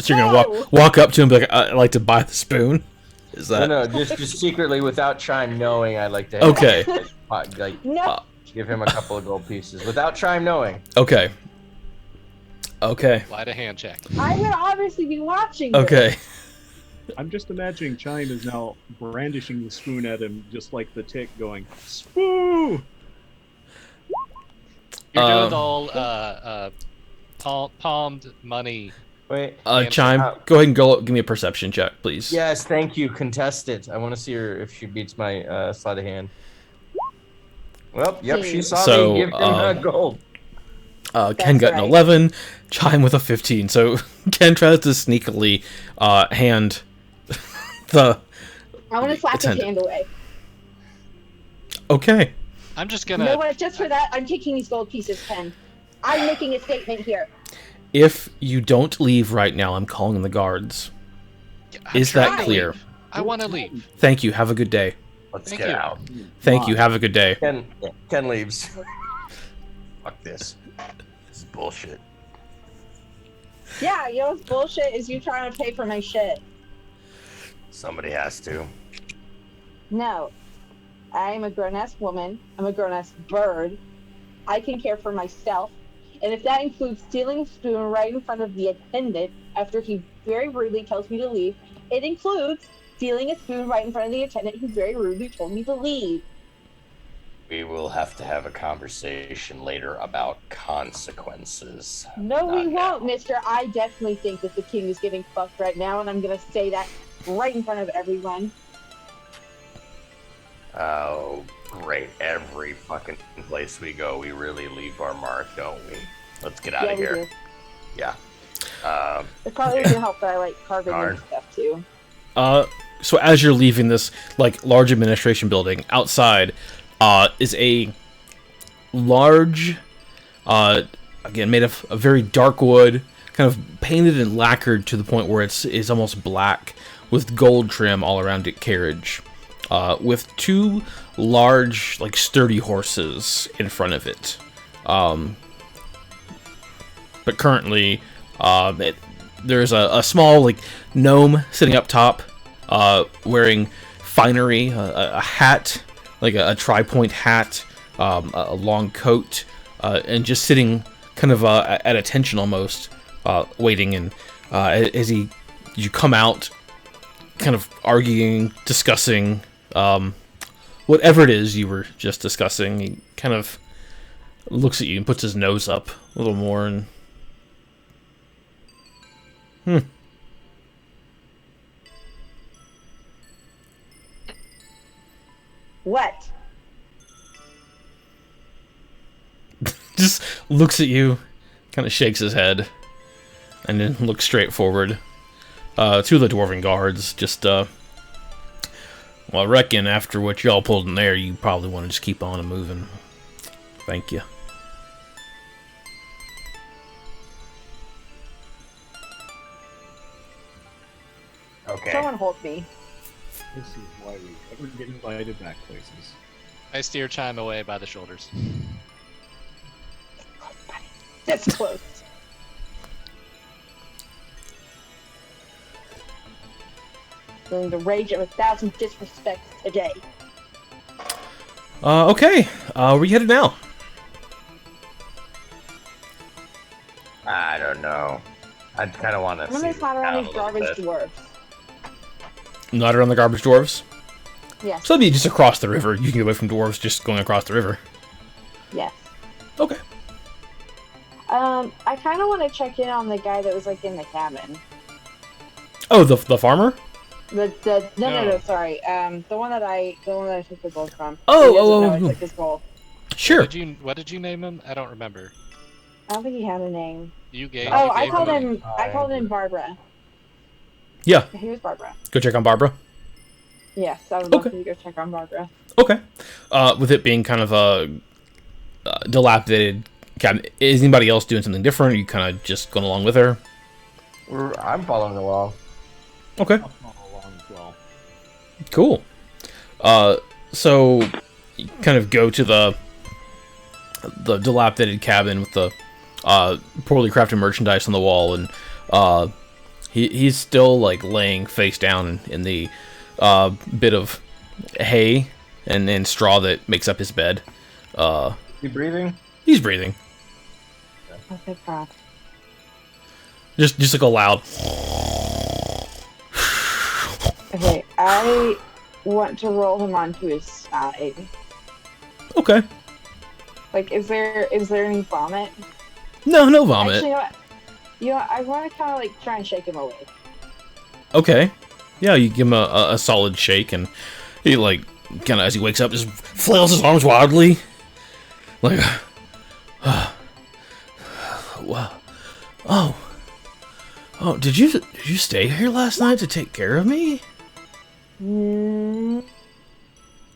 So you're gonna walk up to him and be like, "I'd like to buy the spoon." Is that No, just secretly without Chime knowing. I'd like to. Okay. No. Give him a couple of gold pieces without Chime knowing. Okay. Okay. Slide a hand check. I would obviously be watching this. Okay. I'm just imagining Chime is now brandishing the spoon at him, just like the tick, going, "Spoon!" You're doing the whole palmed money. Wait. Chime, go ahead and give me a perception check, please. Yes, thank you. Contestant. I want to see her if she beats my sleight of hand. Well, yep, she saw me give him gold. Ken got an 11, Chime with a 15. So Ken tries to sneakily hand the. I want to slap his hand away. Okay. I'm just gonna. You know what? Just for that, I'm taking these gold pieces, Ken. I'm making a statement here. If you don't leave right now, I'm calling the guards. Is that clear? Leave. I want to leave. Thank you. Have a good day. Let's Thank get you. out. Thank you. Have a good day. Ken leaves. Fuck this. This is bullshit. Yeah, you know what's bullshit is you trying to pay for my shit. Somebody has to. No. I'm a grown-ass woman. I'm a grown-ass bird. I can care for myself. And if that includes stealing a spoon right in front of the attendant after he very rudely tells me to leave, it includes stealing a spoon right in front of the attendant who very rudely told me to leave. We will have to have a conversation later about consequences. No, we Not won't, now. mister. I definitely think that the king is getting fucked right now, and I'm going to say that right in front of everyone. Oh, great. Every fucking place we go, we really leave our mark, don't we? Let's get out of we here. do. Yeah. It probably doesn't help that I like carving Darn. and stuff, too. So as you're leaving this large administration building, outside is a large, again made of a very dark wood, kind of painted and lacquered to the point where it's almost black, with gold trim all around it carriage, with two large sturdy horses in front of it. But currently, there's a small gnome sitting up top, wearing finery, a hat, a tri-point hat, a long coat, and just sitting kind of at attention almost, waiting. And as you come out, kind of arguing, discussing whatever it is you were just discussing, he kind of looks at you and puts his nose up a little more and. What? Just looks at you, kind of shakes his head, and then looks straight forward. To the dwarven guards, just, well, I reckon after what y'all pulled in there, you probably want to just keep on and moving. Thank you. Okay. Someone hold me. This is why we never get invited back places. I steer Chime away by the shoulders. That's close. Feeling the rage of 1,000 disrespects today. Okay, where you headed now? I don't know. I kind of want to I'm see gonna the slide around town these a little garbage bit. dwarves. Not around the garbage dwarves? Yes. So that'd be just across the river. You can get away from dwarves just going across the river. Yes. Okay. I kind of want to check in on the guy that was in the cabin. Oh, the farmer? No, sorry. The one that I took the gold from. Oh. I took his gold. Sure. What did you name him? I don't remember. I don't think he had a name. You gave. Oh, you I gave called him. him. I called him Barbara. Yeah, Here's Barbara. go check on Barbara. Yes, I would love Okay. to go check on Barbara. Okay. With it being kind of a dilapidated cabin, is anybody else doing something different? Or are you kind of just going along with her? I'm following along. Okay. I'll follow along as well. Cool. So you kind of go to the dilapidated cabin with the poorly crafted merchandise on the wall, and he's still like laying face down in the bit of hay and straw that makes up his bed. You breathing? He's breathing. Okay, crap. Just like a loud. Okay, I want to roll him onto his side. Okay. Like, is there any vomit? No vomit. Actually, you know what? I want to kind of like try and shake him awake. Okay. Yeah, you give him a solid shake, and he like kind of as he wakes up just flails his arms wildly, like, wow. Oh, did you stay here last night to take care of me? Mm,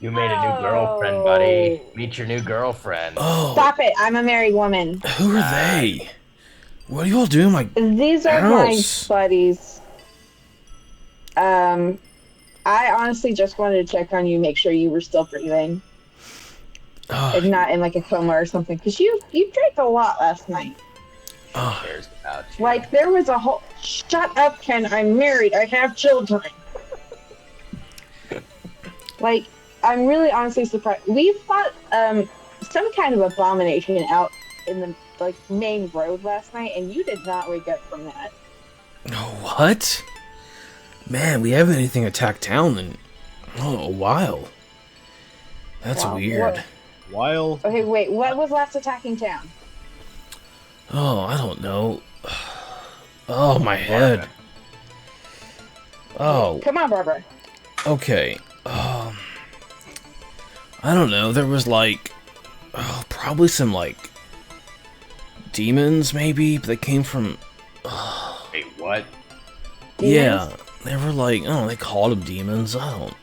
You made a new girlfriend, buddy. Meet your new girlfriend. Oh, Stop it! I'm a married woman. who are they? What are you all doing? These are House. my buddies. I honestly just wanted to check on you, make sure you were still breathing, and not in like a coma or something. Because you drank a lot last night. Oh, Cares about you. Like there was a whole. Shut up, Ken. I'm married. I have children. Like I'm really honestly surprised. We fought some kind of abomination out in the like main road last night, and you did not wake up from that. what? Man, we haven't had anything attack town in a while. That's Wow, weird. While Okay, wait. What was last attacking town? Oh, I don't know. Oh, my head. Oh, Come on, Barbara. okay. I don't know. There was like, probably some like demons, maybe. But they came from. Wait, what? Yeah, they were like, oh, they called them demons. I don't.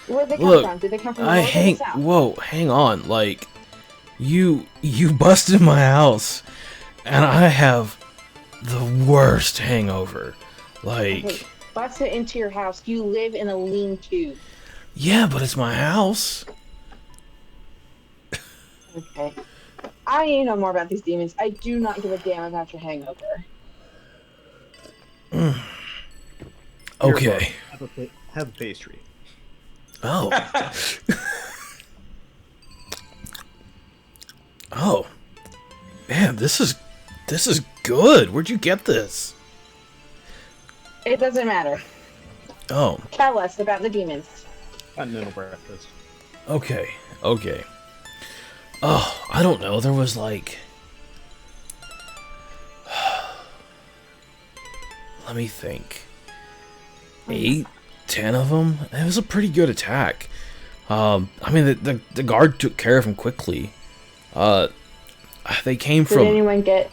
Where'd they come Look, from? Did they come from the north or the south? Whoa, hang on. Like, you busted my house, and I have the worst hangover. Like, Okay, bust it into your house. You live in a lean-to. yeah, but it's my house. Okay. I need to know more about these demons. I do not give a damn about your hangover. Okay. have a pastry. Oh. Oh. Man, this is good. Where'd you get this? It doesn't matter. Oh. Tell us about the demons. Continental breakfast. Okay. Oh, I don't know. There was like... Let me think. 8, 10 of them? It was a pretty good attack. I mean, the guard took care of him quickly. They came Did from... anyone get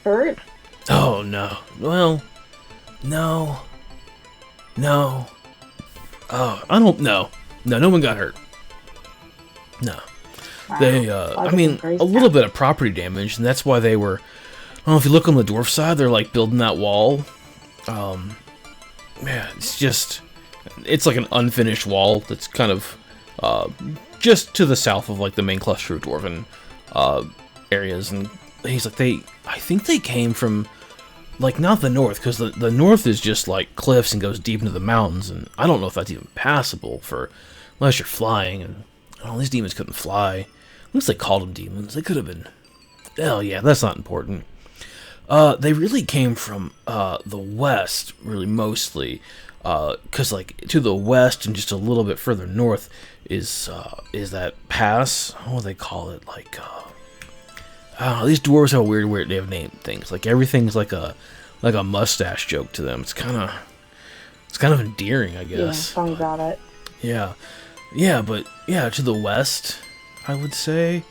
hurt? Oh, no. Well, no. Oh, I don't know. No one got hurt. No. Wow. They, I mean, a little bit of property damage, and that's why they were... I don't know, if you look on the dwarf side, they're, like, building that wall. Yeah, it's like an unfinished wall that's kind of, just to the south of, like, the main cluster of dwarven, areas, and he's like, I think they came from, like, not the north, because the north is just, like, cliffs and goes deep into the mountains, and I don't know if that's even passable unless you're flying, and, oh, these demons couldn't fly. At least they called them demons. They could have been, oh, yeah, that's not important. They really came from, the west, really, mostly, because, like, to the west and just a little bit further north is that pass, what do they call it, like, I don't know, these dwarves have a weird way they have named things, like, everything's like a mustache joke to them. It's kind of endearing, I guess. Yeah, tell me about it. Yeah, but, yeah, to the west, I would say,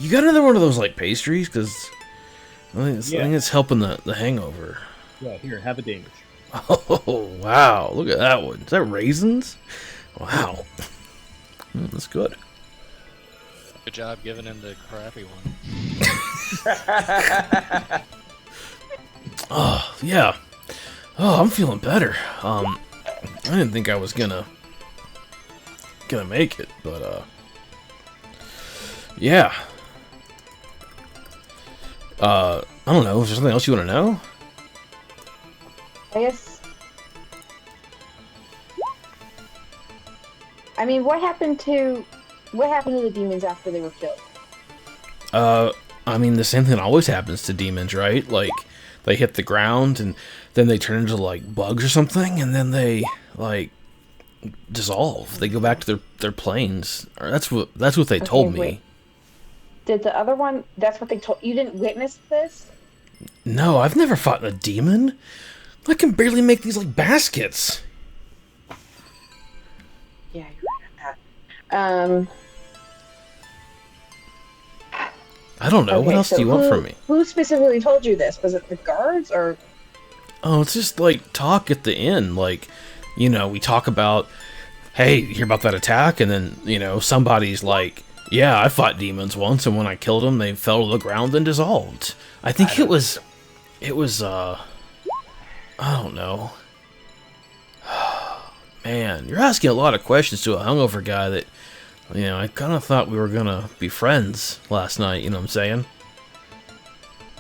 you got another one of those, like, pastries? Because I think it's helping the hangover. Yeah, here, have a Danish. Oh, wow. Look at that one. Is that raisins? Wow. That's good. Good job giving him the crappy one. Oh, yeah. Oh, I'm feeling better. I didn't think I was gonna make it, but yeah. I don't know. Is there something else you want to know? I guess. I mean, what happened to the demons after they were killed? I mean, the same thing always happens to demons, right? Like, they hit the ground, and then they turn into, like, bugs or something, and then they, like, dissolve. They go back to their planes. Or that's what they told me. Wait. Did the other one... That's what they told... You didn't witness this? No, I've never fought a demon. I can barely make these, like, baskets. Yeah, you heard that. I don't know. Okay, What else so do you want from me? Who specifically told you this? Was it the guards or... Oh, it's just, like, talk at the end. Like, you know, we talk about, hey, you hear about that attack? And then, you know, somebody's like, yeah, I fought demons once, and when I killed them, they fell to the ground and dissolved. I think it was, I don't know. Man, you're asking a lot of questions to a hungover guy that, you know, I kind of thought we were gonna be friends last night, you know what I'm saying?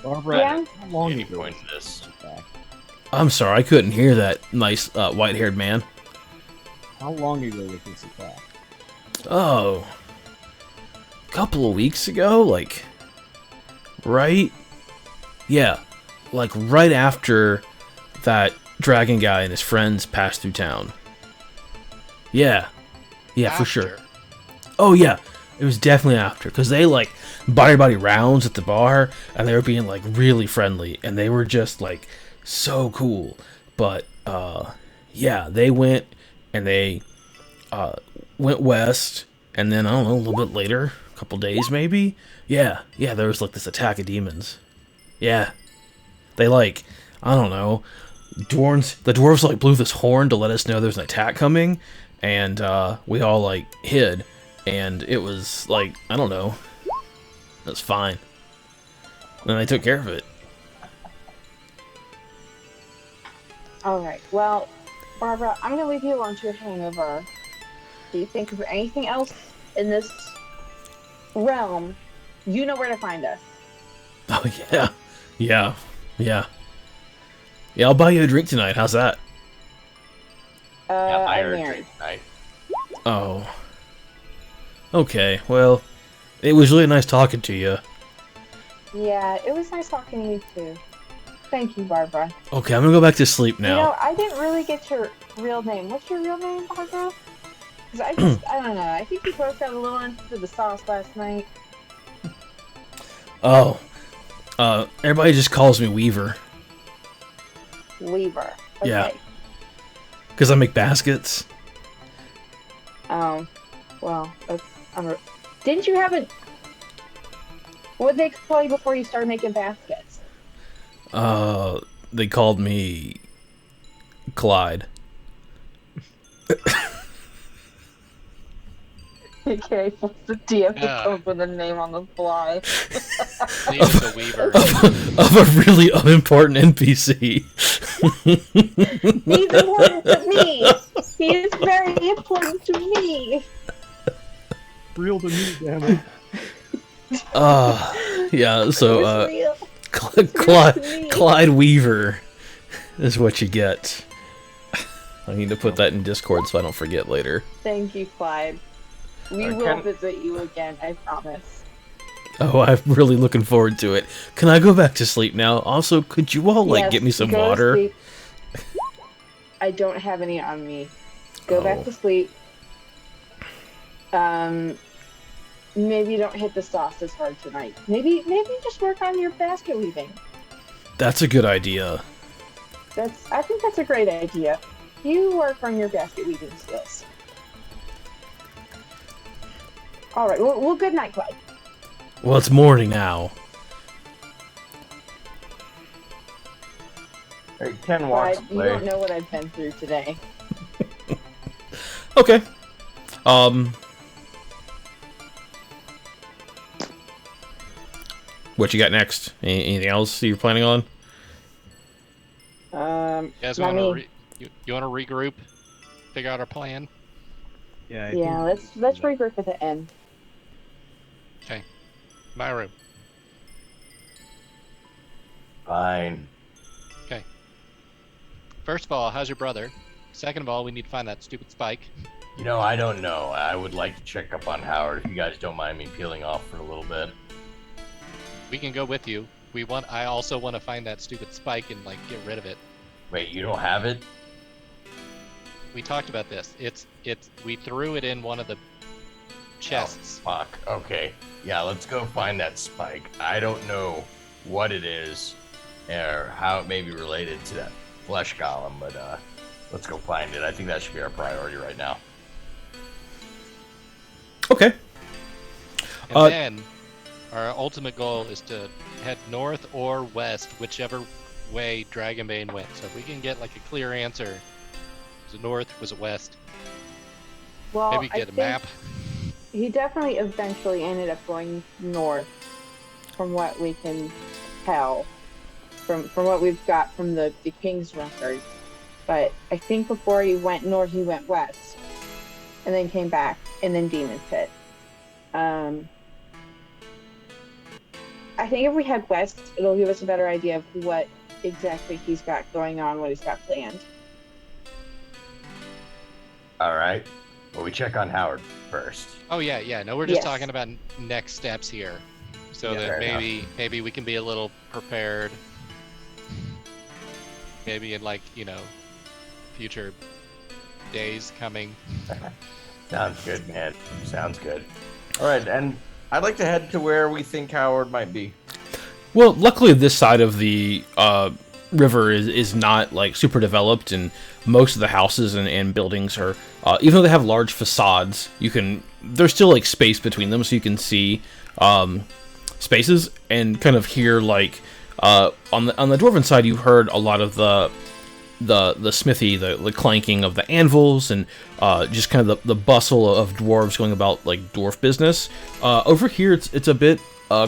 Barbara, Yeah. how long Any ago point was to this. attack? I'm sorry, I couldn't hear that nice, white-haired man. How long ago was this attack? Oh, a couple of weeks ago, like, right? Yeah, like right after that dragon guy and his friends passed through town. Yeah, for sure. After. Oh yeah, it was definitely after, because they like bought everybody rounds at the bar, and they were being like really friendly, and they were just like so cool. But yeah, they went and they went west, and then I don't know, a little bit later, a couple days maybe. Yeah, there was like this attack of demons. Yeah, they like, I don't know, the dwarves like blew this horn to let us know there's an attack coming, and we all like hid, and it was like, I don't know, it was fine. And they took care of it. Alright, well, Barbara, I'm gonna leave you alone to your hangover. Do you think of anything else in this realm? You know where to find us. Oh yeah. Yeah, I'll buy you a drink tonight. How's that? Yeah, I I'm heard married. it. Oh. Okay, well, it was really nice talking to you. Yeah, it was nice talking to you too. Thank you, Barbara. Okay, I'm gonna go back to sleep now. You know, I didn't really get your real name. What's your real name, Barbara? Because I don't know. I think we both got a little into the sauce last night. Oh. Everybody just calls me Weaver. Weaver. Okay. Yeah. Because I make baskets. Well, that's didn't you have a... What did they call you before you started making baskets? They called me Clyde. Okay, what's the DM to Yeah. come up with a name on the fly? Name is the Weaver. Of a really unimportant NPC. He's important to me! He is very important to me! Real to me, damn it. Yeah, so, It's real. Clyde Weaver is what you get. I need to put that in Discord so I don't forget later. Thank you, Clyde. We will visit you again, I promise. Oh, I'm really looking forward to it. Can I go back to sleep now? Also, could you all, like, Yes, get me some go to water? sleep. I don't have any on me. Go back Oh. to sleep. Maybe don't hit the sauce as hard tonight. Maybe just work on your basket weaving. That's a good idea. I think that's a great idea. You work on your basket weaving skills. All right. Well, good night, Clyde. Well, it's morning now. Hey, Ken walks But you away. don't know what I've been through today. Okay. What you got next? Anything else you're planning on? You guys Not want me. to you want to regroup, figure out our plan? Yeah, I Yeah, let's regroup at the end. Okay, my room. Fine. First of all, how's your brother? Second of all, we need to find that stupid spike. You know, I don't know. I would like to check up on Howard if you guys don't mind me peeling off for a little bit. We can go with you. I also want to find that stupid spike and like get rid of it. Wait, you don't have it? We talked about this. We threw it in one of the chests. Oh, fuck. Okay. Yeah, let's go find that spike. I don't know what it is or how it may be related to that flesh golem, but let's go find it. I think that should be our priority right now. Okay. And then our ultimate goal is to head north or west, whichever way Dragonbane went. So if we can get like a clear answer, was it north, was it west? Well, Maybe I get a think map. he definitely eventually ended up going north, from what we can tell, from what we've got from the King's records. But I think before he went north, he went west, and then came back, and then Demon Pit. I think if we head west, it'll give us a better idea of what exactly he's got going on, what he's got planned. All right. Well, we check on Howard first. Oh yeah. No, we're just Yes. talking about next steps here, so Yeah, that fair maybe we can be a little prepared. Maybe in future days coming. Sounds good, man. Sounds good. All right, and I'd like to head to where we think Howard might be. Well, luckily this side of the river is not like super developed, and most of the houses and buildings are, even though they have large facades, there's still like space between them, so you can see spaces and kind of hear like on the dwarven side, you heard a lot of the smithy, the clanking of the anvils, and just kind of the bustle of dwarves going about like dwarf business. Over here, it's a bit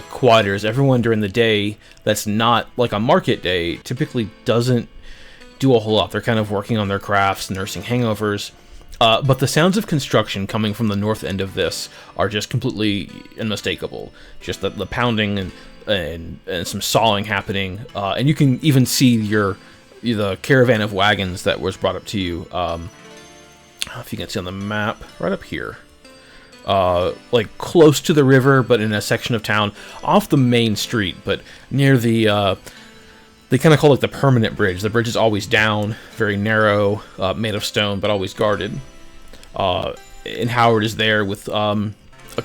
quieter, as everyone during the day that's not like a market day typically doesn't do a whole lot. They're kind of working on their crafts, nursing hangovers. But the sounds of construction coming from the north end of this are just completely unmistakable. Just the pounding and some sawing happening, and you can even see the caravan of wagons that was brought up to you. If you can see on the map, right up here, like close to the river, but in a section of town off the main street, but near the. They kind of call it the permanent bridge. The bridge is always down, very narrow, made of stone, but always guarded. And Howard is there with a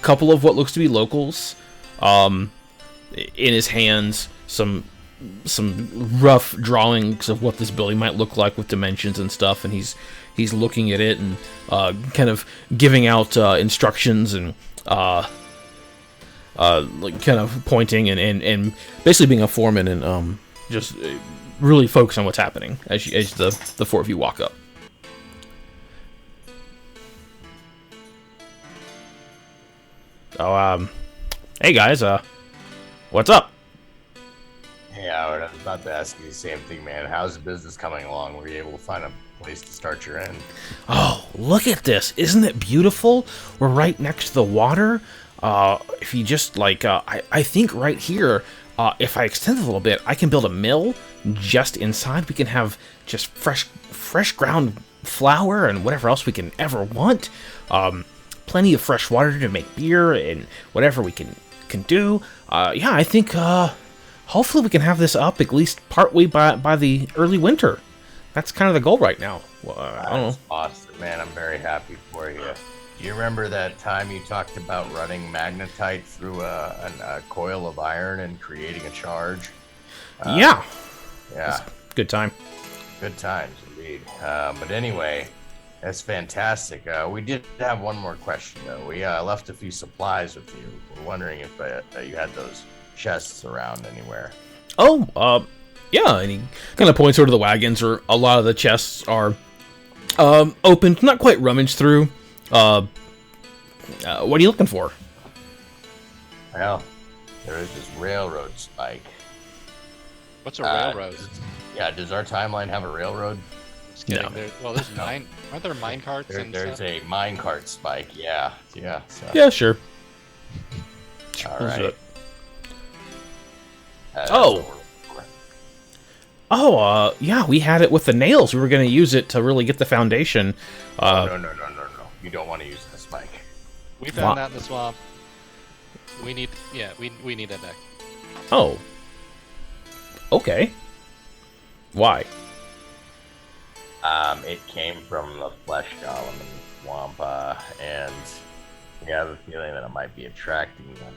couple of what looks to be locals. In his hands, some rough drawings of what this building might look like with dimensions and stuff, and he's looking at it and kind of giving out instructions and like kind of pointing and basically being a foreman and just really focus on what's happening as the four of you walk up. Oh, hey guys, what's up? Hey, Howard, I was about to ask you the same thing, man. How's the business coming along? Were you able to find a place to start your inn? Oh, look at this! Isn't it beautiful? We're right next to the water. If you just like, I think right here. If I extend it a little bit, I can build a mill just inside. We can have just fresh ground flour and whatever else we can ever want. Plenty of fresh water to make beer and whatever we can do. Yeah, I think hopefully we can have this up at least partway by the early winter. That's kind of the goal right now. Well, I don't know. That's awesome, man. I'm very happy for you. Do you remember that time you talked about running magnetite through a coil of iron and creating a charge? Yeah. Yeah. Good time. Good times, indeed. But anyway, that's fantastic. We did have one more question, though. We left a few supplies with you. We're wondering if you had those chests around anywhere. Oh, Yeah, and he kind of points over to the wagons where a lot of the chests are opened, not quite rummaged through. What are you looking for? Well, there is this railroad spike. What's a railroad? Yeah, does our timeline have a railroad? Just kidding. No. There's mine. Aren't there mine carts and There's stuff? a minecart spike. Yeah. So. Yeah, sure. All Where's right. it? That's Oh. what we're looking for. Oh, yeah, we had it with the nails. We were going to use it to really get the foundation. No. You don't want to use the spike. We found that in the swamp. We need that back. Oh. Okay. Why? It came from the flesh golem in the swamp, and we have a feeling that it might be attracting them.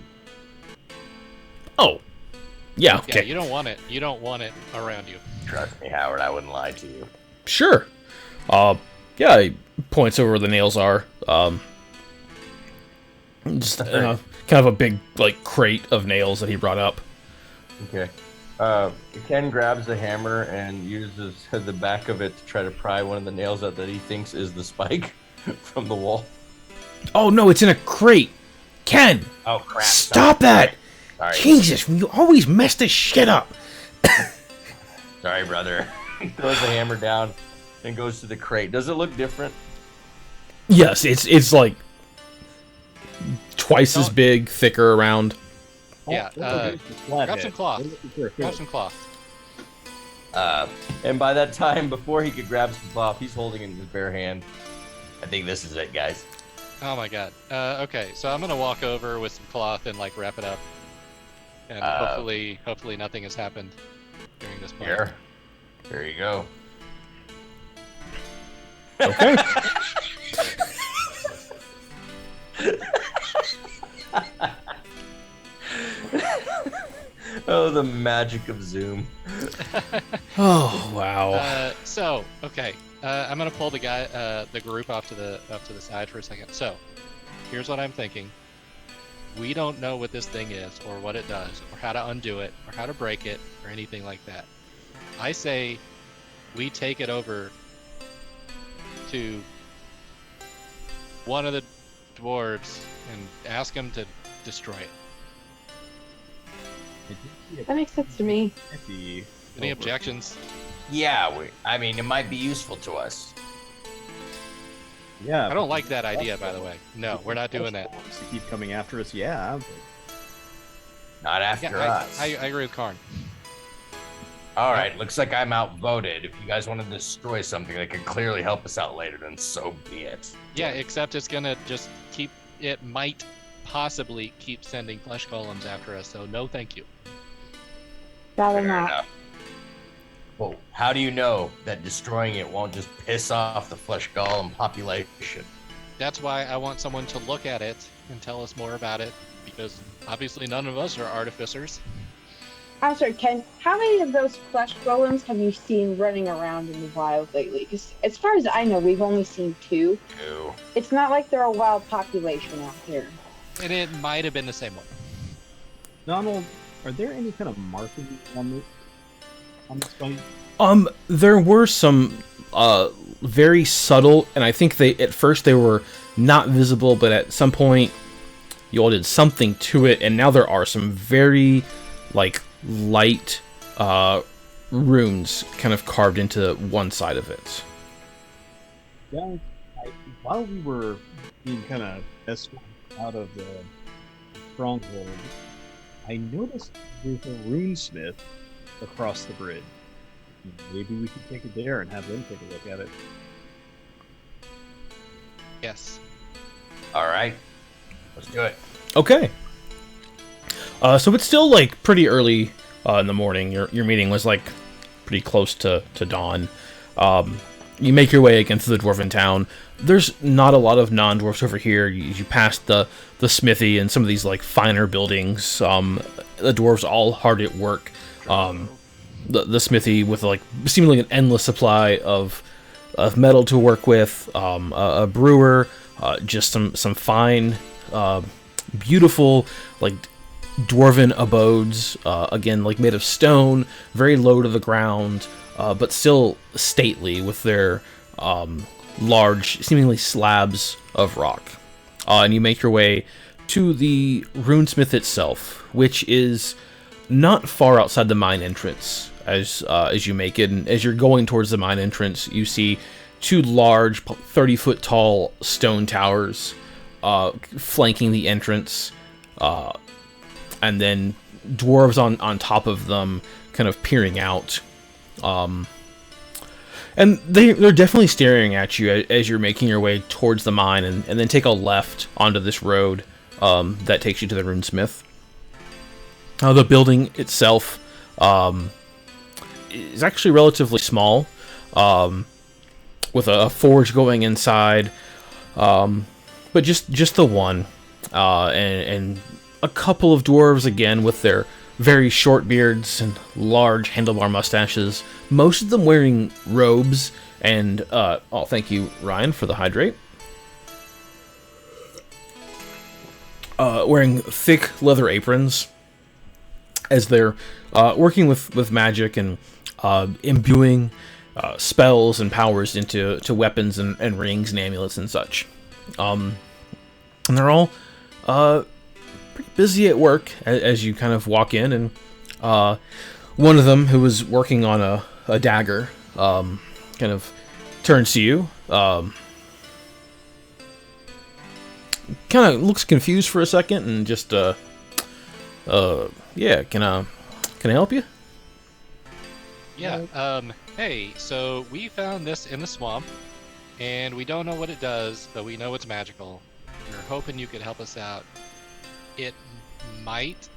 Oh. Yeah, okay. Yeah, you don't want it. You don't want it around you. Trust me, Howard, I wouldn't lie to you. Sure. Yeah, he points over where the nails are. Just kind of a big, like, crate of nails that he brought up. Okay. Ken grabs the hammer and uses the back of it to try to pry one of the nails out that he thinks is the spike from the wall. Oh, no, it's in a crate. Ken! Oh, crap. Stop that! Sorry. Jesus, you always mess this shit up. Sorry, brother. He throws the hammer down and goes to the crate. Does it look different? Yes, it's like twice as big, thicker around. Yeah, grab some cloth. Grab some cloth. And by that time, before he could grab some cloth, he's holding it in his bare hand. I think this is it, guys. Oh my god. Okay, so I'm gonna walk over with some cloth and like wrap it up, and hopefully nothing has happened during this part. Here you go. Okay. Oh, the magic of Zoom. Oh, wow. I'm gonna pull the group off to the side for a second. So, here's what I'm thinking. We don't know what this thing is, or what it does, or how to undo it, or how to break it, or anything like that. I say we take it over to one of the dwarves and ask him to destroy it. That makes sense to me. Any objections? Yeah, it might be useful to us. Yeah. I don't like that idea, by the way. No, we're not doing that. To keep coming after us, yeah. Not after us. I agree with Karn. All right, looks like I'm outvoted. If you guys want to destroy something that could clearly help us out later, then so be it. Yeah, except it's gonna just might possibly keep sending flesh golems after us, so no thank you. Rather Fair not. enough. Well, how do you know that destroying it won't just piss off the flesh golem population? That's why I want someone to look at it and tell us more about it, because obviously none of us are artificers. I'm sorry, Ken, how many of those flesh golems have you seen running around in the wild lately? Because as far as I know, we've only seen 2. 2. It's not like they're a wild population out here. And it might have been the same one. Donald, are there any kind of markings on this fight? There were some very subtle, and I think at first they were not visible, but at some point you all did something to it, and now there are some very like light runes kind of carved into one side of it. Yeah, while we were being kind of escorted out of the stronghold, I noticed there's a runesmith across the bridge. Maybe we could take it there and have them take a look at it. Yes. All right, let's do it. Okay. So it's still like pretty early in the morning. Your meeting was like pretty close to dawn. You make your way again through the dwarven town. There's not a lot of non-dwarfs over here. You pass the smithy and some of these like finer buildings. The dwarves all hard at work. The smithy with like seemingly an endless supply of metal to work with. A brewer, just some fine, beautiful like dwarven abodes, again, like made of stone, very low to the ground, but still stately with their large, seemingly slabs of rock. And you make your way to the runesmith itself, which is not far outside the mine entrance. As you make it, and as you're going towards the mine entrance, you see two large, 30-foot tall stone towers flanking the entrance, and then dwarves on top of them, kind of peering out. And they're definitely staring at you as you're making your way towards the mine, and then take a left onto this road that takes you to the runesmith. The building itself is actually relatively small, with a forge going inside, but just the one, and a couple of dwarves again with their very short beards and large handlebar mustaches, most of them wearing robes, and thank you, Ryan, for the hydrate. Wearing thick leather aprons as they're working with magic and imbuing spells and powers into weapons and rings and amulets and such. And they're all pretty busy at work as you kind of walk in, and one of them, who was working on a dagger, kind of turns to you, kind of looks confused for a second, and just yeah, can I help you? Yeah, hey, so we found this in the swamp, and we don't know what it does, but we know it's magical. We're hoping you could help us out. It might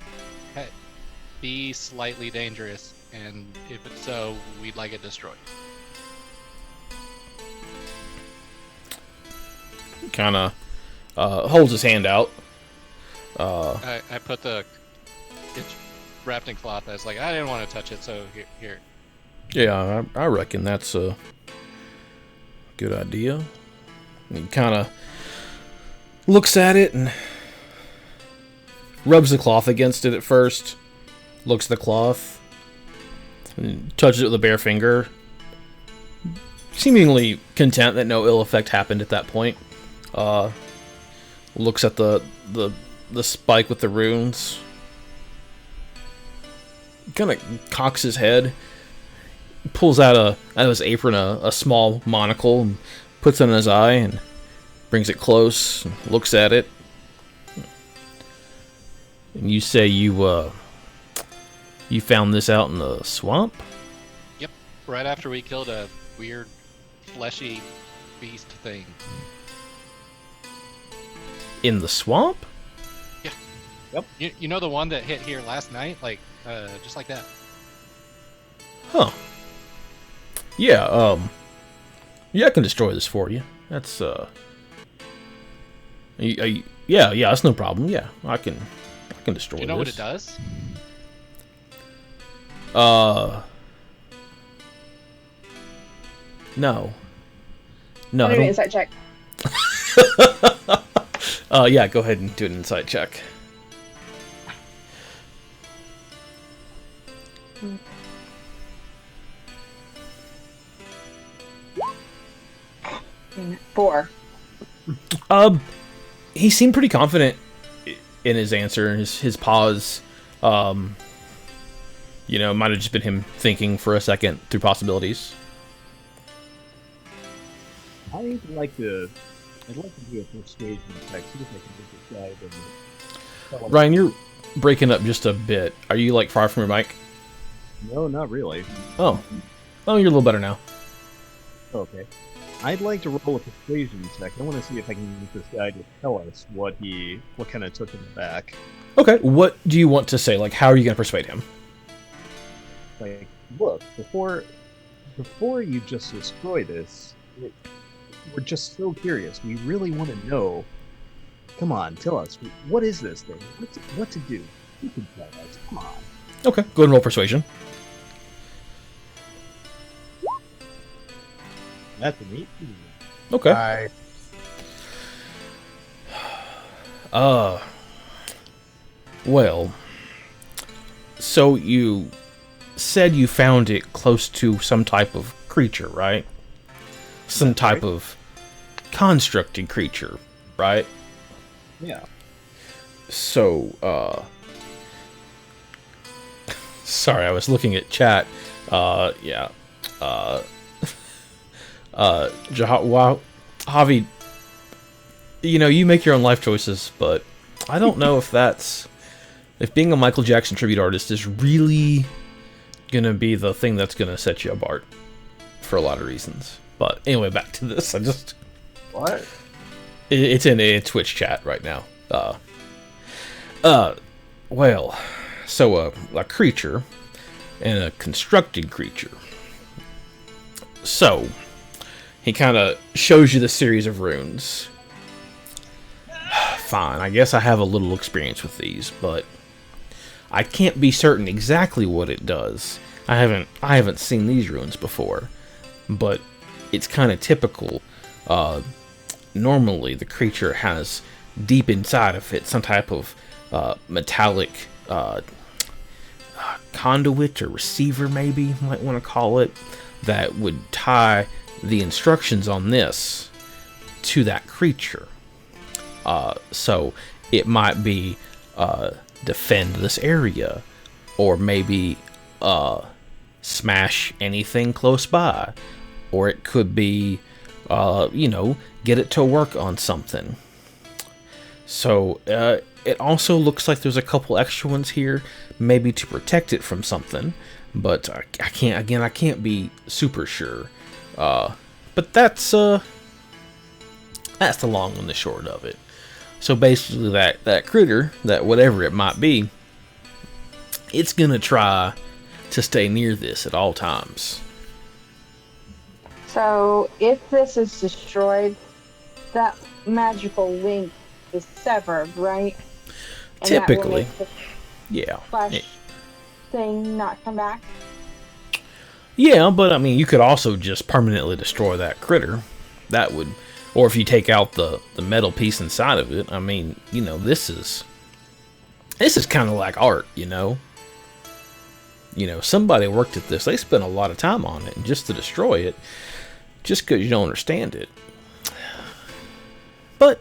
be slightly dangerous, and if it's so, we'd like it destroyed. Kind of holds his hand out. I put it's wrapped in cloth. I was like, I didn't want to touch it, so here. Yeah, I reckon that's a good idea. He kind of looks at it and rubs the cloth against it at first, looks at the cloth, and touches it with a bare finger, seemingly content that no ill effect happened at that point. Looks at the spike with the runes, kind of cocks his head, pulls out of his apron a small monocle, and puts it on his eye, and brings it close, and looks at it. And you say you found this out in the swamp? Yep, right after we killed a weird, fleshy beast thing. In the swamp? Yeah. Yep. You know the one that hit here last night? Like, just like that. Huh. Yeah, yeah, I can destroy this for you. That's, yeah, that's no problem. Yeah, I can destroy this. Do you know what it does? No. I'm I doing an don't... insight check. Yeah, go ahead and do an insight check. Four. He seemed pretty confident in his answer, his pause. Might have just been him thinking for a second through possibilities. I'd like to do a persuasion check, see if I can get this guy to tell him. Ryan, you're breaking up just a bit. Are you like far from your mic? No, not really. Oh, you're a little better now. Okay. I'd like to roll a persuasion check. I want to see if I can get this guy to tell us what kind of took him back. Okay, what do you want to say? Like, how are you going to persuade him? Like, look, before you just destroy this, we're just so curious. We really want to know. Come on, tell us. What is this thing? What to do? You can tell us. Come on. Okay, go ahead and roll persuasion. That's an 18. Okay. Well, So you said you found it close to some type of creature, right? Some type of constructed creature, right? Yeah. So, sorry, I was looking at chat. Yeah. Javi, you know, you make your own life choices, but I don't know if being a Michael Jackson tribute artist is really gonna be the thing that's gonna set you apart for a lot of reasons. But anyway, back to this. What? It's in a Twitch chat right now. Well, so a creature and a constructed creature. So he kind of shows you the series of runes. Fine, I guess I have a little experience with these, but I can't be certain exactly what it does. I haven't seen these runes before, but it's kind of typical. Normally, the creature has deep inside of it some type of metallic conduit or receiver, maybe you might want to call it, that would tie the instructions on this to that creature. So it might be defend this area, or maybe smash anything close by, or it could be get it to work on something. So it also looks like there's a couple extra ones here, maybe to protect it from something, but I can't be super sure. But that's the long and the short of it. So basically, that critter, that whatever it might be, it's gonna try to stay near this at all times. So if this is destroyed, that magical link is severed, right? And Typically, that will make yeah. the flash thing not come back. Yeah, but I mean, you could also just permanently destroy that critter. That would, or if you take out the metal piece inside of it. I mean, you know, this is kind of like art, you know. You know, somebody worked at this. They spent a lot of time on it, and just to destroy it, just because you don't understand it. But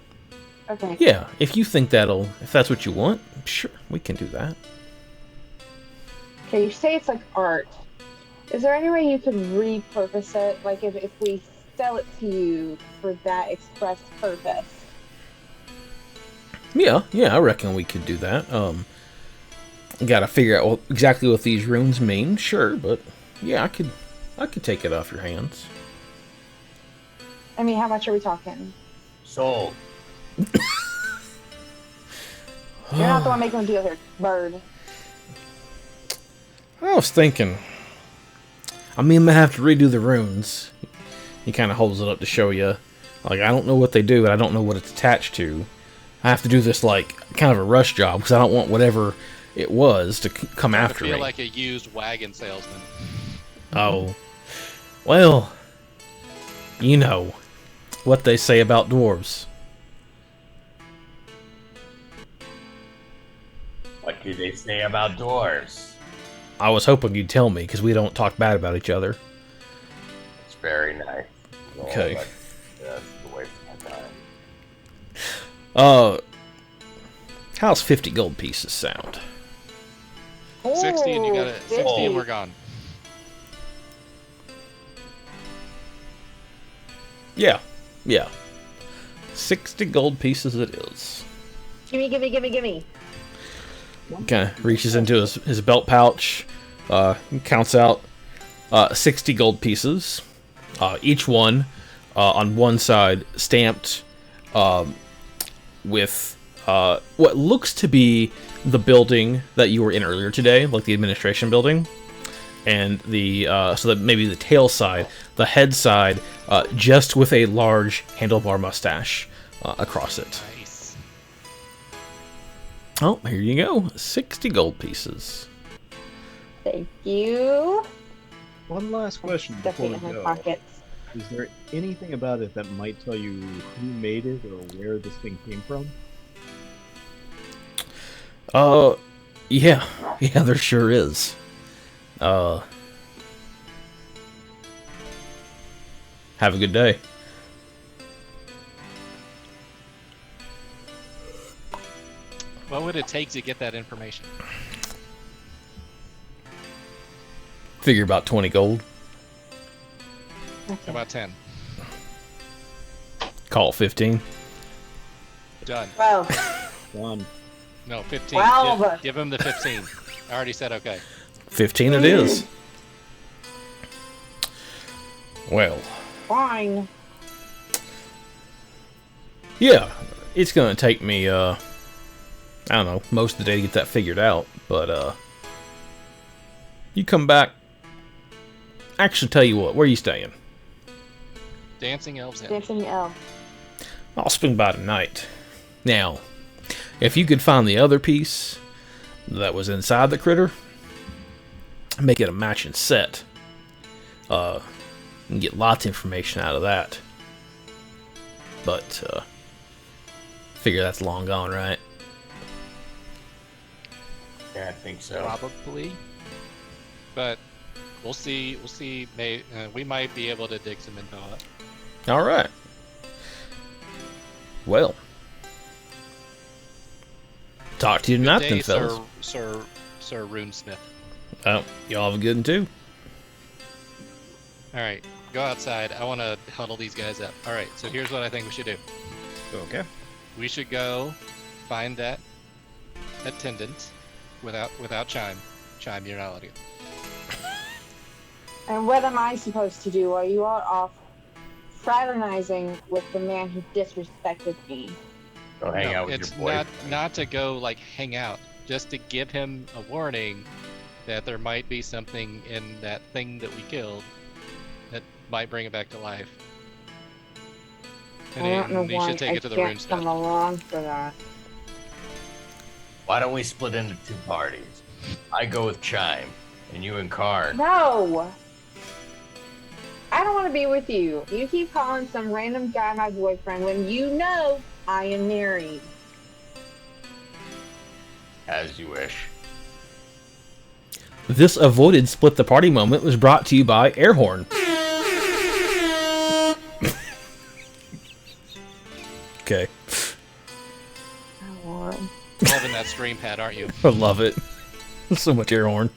Okay. yeah, if you think if that's what you want, sure, we can do that. Okay, you say it's like art. Is there any way you can repurpose it? Like if we sell it to you for that express purpose? Yeah, I reckon we could do that. Got to figure out exactly what these runes mean, sure, but yeah, I could take it off your hands. I mean, how much are we talking? Sold. You're not the one making the deal here, bird. I was thinking, I mean, I'm gonna have to redo the runes. He kind of holds it up to show you. Like, I don't know what they do, but I don't know what it's attached to. I have to do this like kind of a rush job because I don't want whatever it was to come after me. I feel like a used wagon salesman. Oh, well, you know what they say about dwarves. What do they say about dwarves? I was hoping you'd tell me because we don't talk bad about each other. It's very nice. Okay. That's the way for my time. How's 50 gold pieces sound? 60 and you got it. 60 and we're gone. Yeah. 60 gold pieces it is. Gimme. Kind of reaches into his belt pouch, counts out 60 gold pieces, each one on one side stamped with what looks to be the building that you were in earlier today, like the administration building, and so that maybe the tail side, the head side, just with a large handlebar mustache across it. Nice. Oh, here you go. 60 gold pieces. Thank you. One last question Stuff before it we in my go. pockets. Is there anything about it that might tell you who made it or where this thing came from? Yeah, yeah, there sure is. Have a good day. What would it take to get that information? Figure about 20 gold. How about 10? Call it 15. Done. Well, Done. No, 15. 12. Give him the 15. I already said okay. 15 it is. Well, fine. yeah, it's gonna take me, I don't know, most of the day to get that figured out, but, you come back. Actually, tell you what, where are you staying? Dancing Elves Inn. Dancing elf. I'll swing by tonight. Now, if you could find the other piece that was inside the critter, make it a matching set. And get lots of information out of that. But, figure that's long gone, right? Yeah, I think so. Probably. But we'll see. We'll see. We might be able to dig some info up. All right. Well, talk to you tonight, Good then, day, fellas. Sir Runesmith. Oh, y'all have a good one too. All right, go outside. I want to huddle these guys up. All right, so here's what I think we should do. Okay. We should go find that attendant without Chime. Chime, you're not allowed to go. And what am I supposed to do while you are off fraternizing with the man who disrespected me? Go hang out with It's your boy. not to go like hang out, just to give him a warning that there might be something in that thing that we killed that might bring it back to life. And I don't know you why should take I it to the can't come runesmith. along for that. Why don't we split into two parties? I go with Chime, and you and Karn. No! I don't want to be with you. You keep calling some random guy my boyfriend when you know I am married. As you wish. This avoided split the party moment was brought to you by Airhorn. Okay. Oh, Lord. Loving that stream pad, aren't you? I love it. So much Airhorn.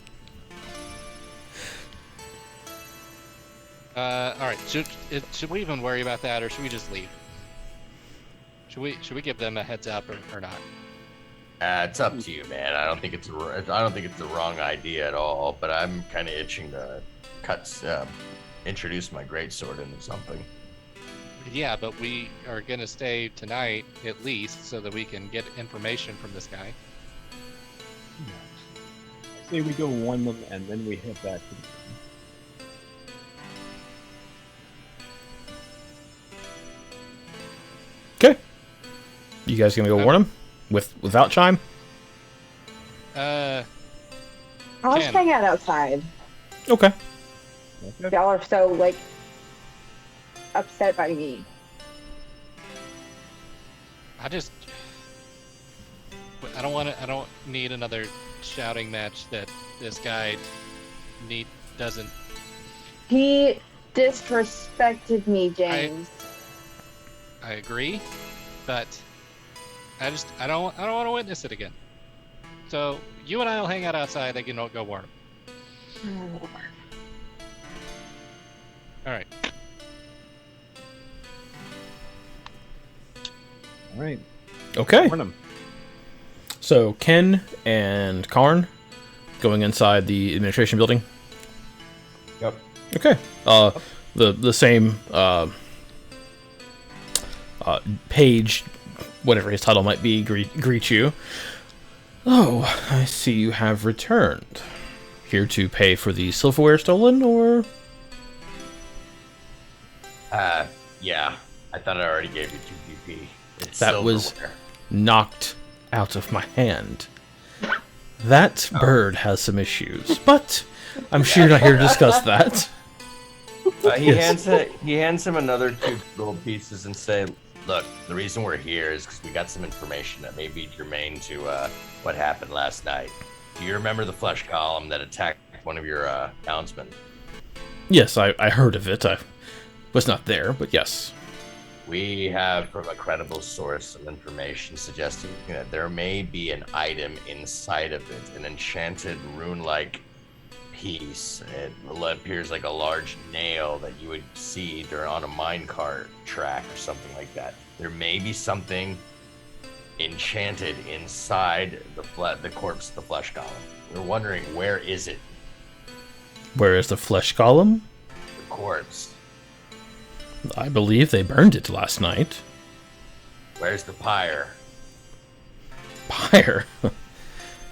All right. Should we even worry about that, or should we just leave? Should we give them a heads up or not? It's up to you, man. I don't think it's the wrong idea at all. But I'm kind of itching to introduce my greatsword into something. Yeah, but we are gonna stay tonight at least, so that we can get information from this guy. I say we go warn them and then we head back to the Okay. You guys gonna go warn him? Without Chime? I'll just Ken. hang out outside. Okay. Okay. Y'all are so, like, upset by me. I don't need another shouting match that this guy doesn't. He disrespected me, James. I agree, but I don't want to witness it again. So you and I will hang out outside. They can go warn him. All right. All right. Okay. Warn them. So Ken and Karn going inside the administration building. Yep. Okay. The same Page, whatever his title might be, greet you. Oh, I see you have returned. Here to pay for the silverware stolen, or? Yeah. I thought I already gave you 2 PP. It's That was silverware. knocked out of my hand. That bird has some issues, but I'm sure you're not here to discuss that. He Yes. hands him another 2 gold pieces and say, "Look, the reason we're here is because we got some information that may be germane to what happened last night. Do you remember the flesh golem that attacked one of your townsmen? Yes, I heard of it. I was not there, but yes. We have, from a credible source of information, suggesting that there may be an item inside of it, an enchanted rune-like piece. It appears like a large nail that you would see on a minecart track or something like that. There may be something enchanted inside the corpse of the flesh golem. We're wondering, where is it? Where is the flesh golem? The corpse. I believe they burned it last night. Where's the pyre? Pyre?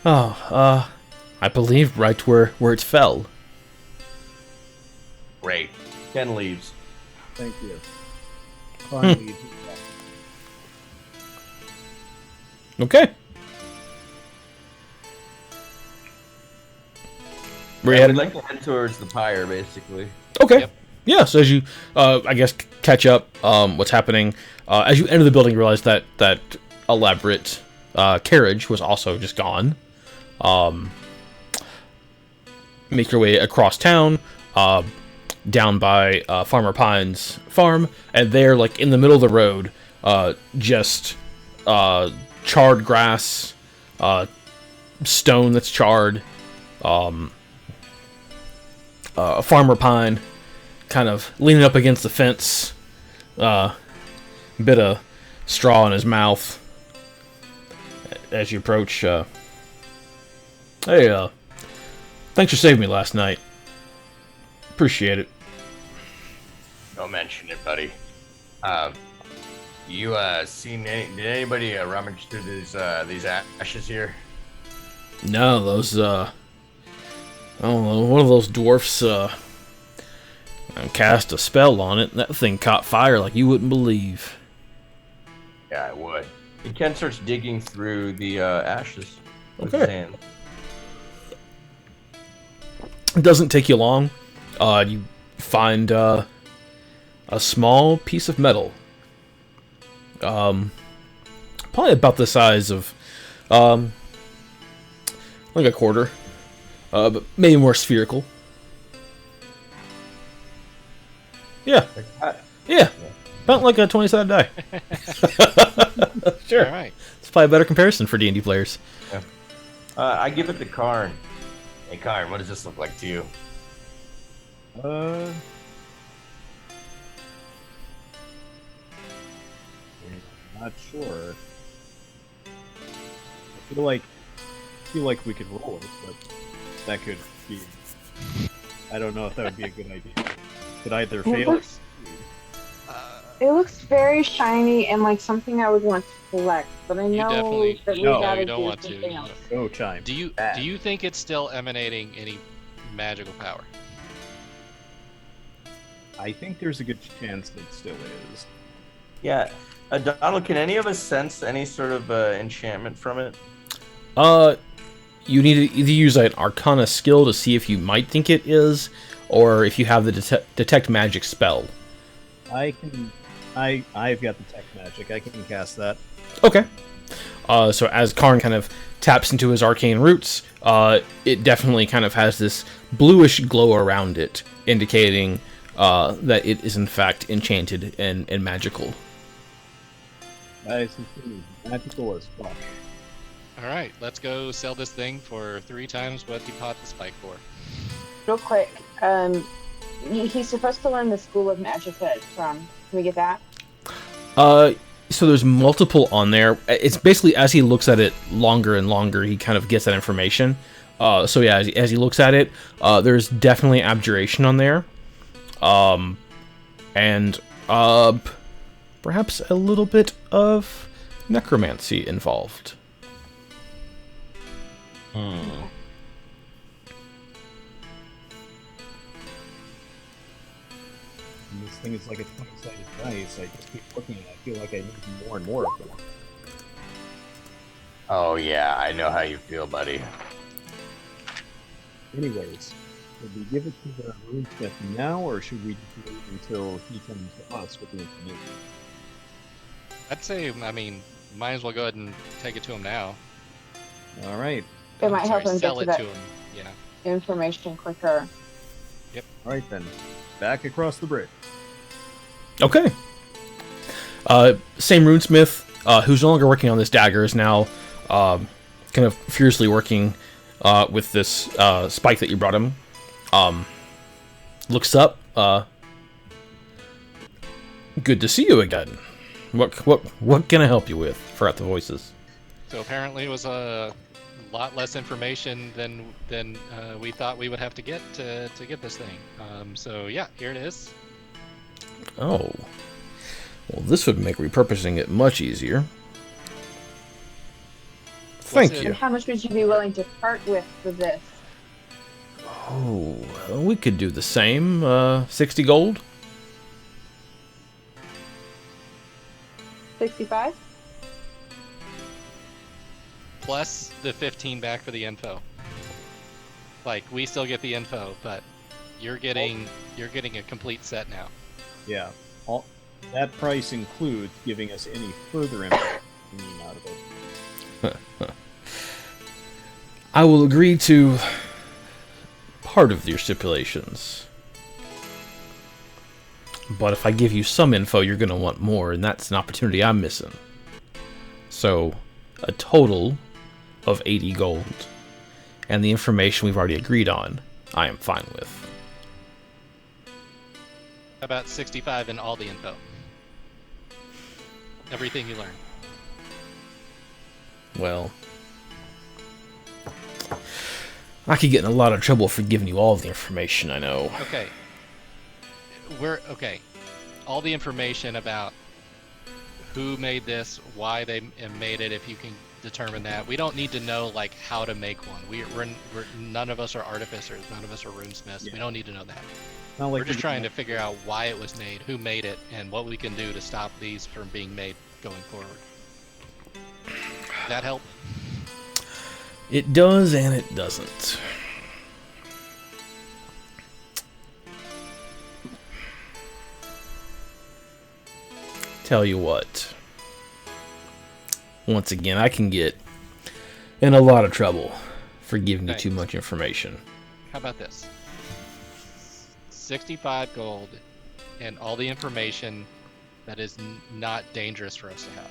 I believe right where it fell. Great. Ken leaves. Thank you. Finally, Okay. Where you I'd headed? like to head towards the pyre, basically. Okay. Yep. Yeah, so as you, I guess, catch up, what's happening, as you enter the building, you realize that elaborate carriage was also just gone. Make your way across town, down by Farmer Pine's farm, and there, like, in the middle of the road, just charred grass, stone that's charred, Farmer Pine kind of leaning up against the fence, bit of straw in his mouth as you approach. Hey, thanks for saving me last night. Appreciate it. Don't mention it, buddy. You did anybody rummage through these ashes here? No, those, I don't know, one of those dwarfs, cast a spell on it, and that thing caught fire like you wouldn't believe. Yeah, I would. And Ken starts digging through the ashes with Okay. his hand. It doesn't take you long. You find a small piece of metal. Probably about the size of like a quarter. But maybe more spherical. Yeah. Yeah. About like a 20-sided die. Sure. All right. It's probably a better comparison for D&D players. I give it to Karn. Hey, Karn, what does this look like to you? not sure. I feel like we could roll it, but that could be. I don't know if that would be a good idea. Could either fail. looks- It looks very shiny and like something I would want to collect, but I You know definitely that we No, gotta you don't do want to. something else. No chime. Do you Bad. do you think it's still emanating any magical power? I think there's a good chance that it still is. Yeah. Donald, can any of us sense any sort of enchantment from it? You need to either use an Arcana skill to see if you might think it is, or if you have the detect magic spell. I've got the tech magic. I can cast that. Okay. So as Karn kind of taps into his arcane roots, it definitely kind of has this bluish glow around it, indicating that it is in fact enchanted and magical. Nice and smooth. Magical as fuck. All right, let's go sell this thing for 3 times what he bought the spike for. Real quick, he's supposed to learn the School of Magica from. Can we get that? So there's multiple on there. It's basically as he looks at it longer and longer, he kind of gets that information. So yeah, as he looks at it, there's definitely abjuration on there, and perhaps a little bit of necromancy involved. And this thing is like a 20-sided dice. I just keep looking at it. I feel like I need more and more of them. Oh yeah, I know how you feel, buddy. Anyways, should we give it to the RuneSmith now, or should we just wait until he comes to us with the information? I'd say, I mean, might as well go ahead and take it to him now. All right. It might help him get sell to it that to him. Yeah. information quicker. All right then, back across the bridge. Okay. Same runesmith, who's no longer working on this dagger, is now kind of furiously working with this spike that you brought him. Looks up. Good to see you again. What can I help you with? Forgot the voices. So apparently it was a lot less information than we thought we would have to get to get this thing. So yeah, here it is. Oh. Well, this would make repurposing it much easier. Thank it? you. And how much would you be willing to part with for this? Oh, well, we could do the same. 60 gold? 65? Plus the 15 back for the info. Like, we still get the info, but you're getting a complete set now. Yeah, that price includes giving us any further information we need out of it. I will agree to part of your stipulations. But if I give you some info, you're going to want more, and that's an opportunity I'm missing. So, a total of 80 gold, and the information we've already agreed on, I am fine with. About 65 and all the info. Everything you learn. Well, I could get in a lot of trouble for giving you all the information, I know. Okay. Okay. All the information about who made this, why they made it, if you can determine that. We don't need to know like how to make one. We're none of us are artificers. None of us are runesmiths. Yeah. We don't need to know that. Not like We're just trying to figure out why it was made, who made it, and what we can do to stop these from being made going forward. That help? It does and it doesn't. Tell you what. Once again, I can get in a lot of trouble for giving you too much information. How about this? 65 gold and all the information that is not dangerous for us to have.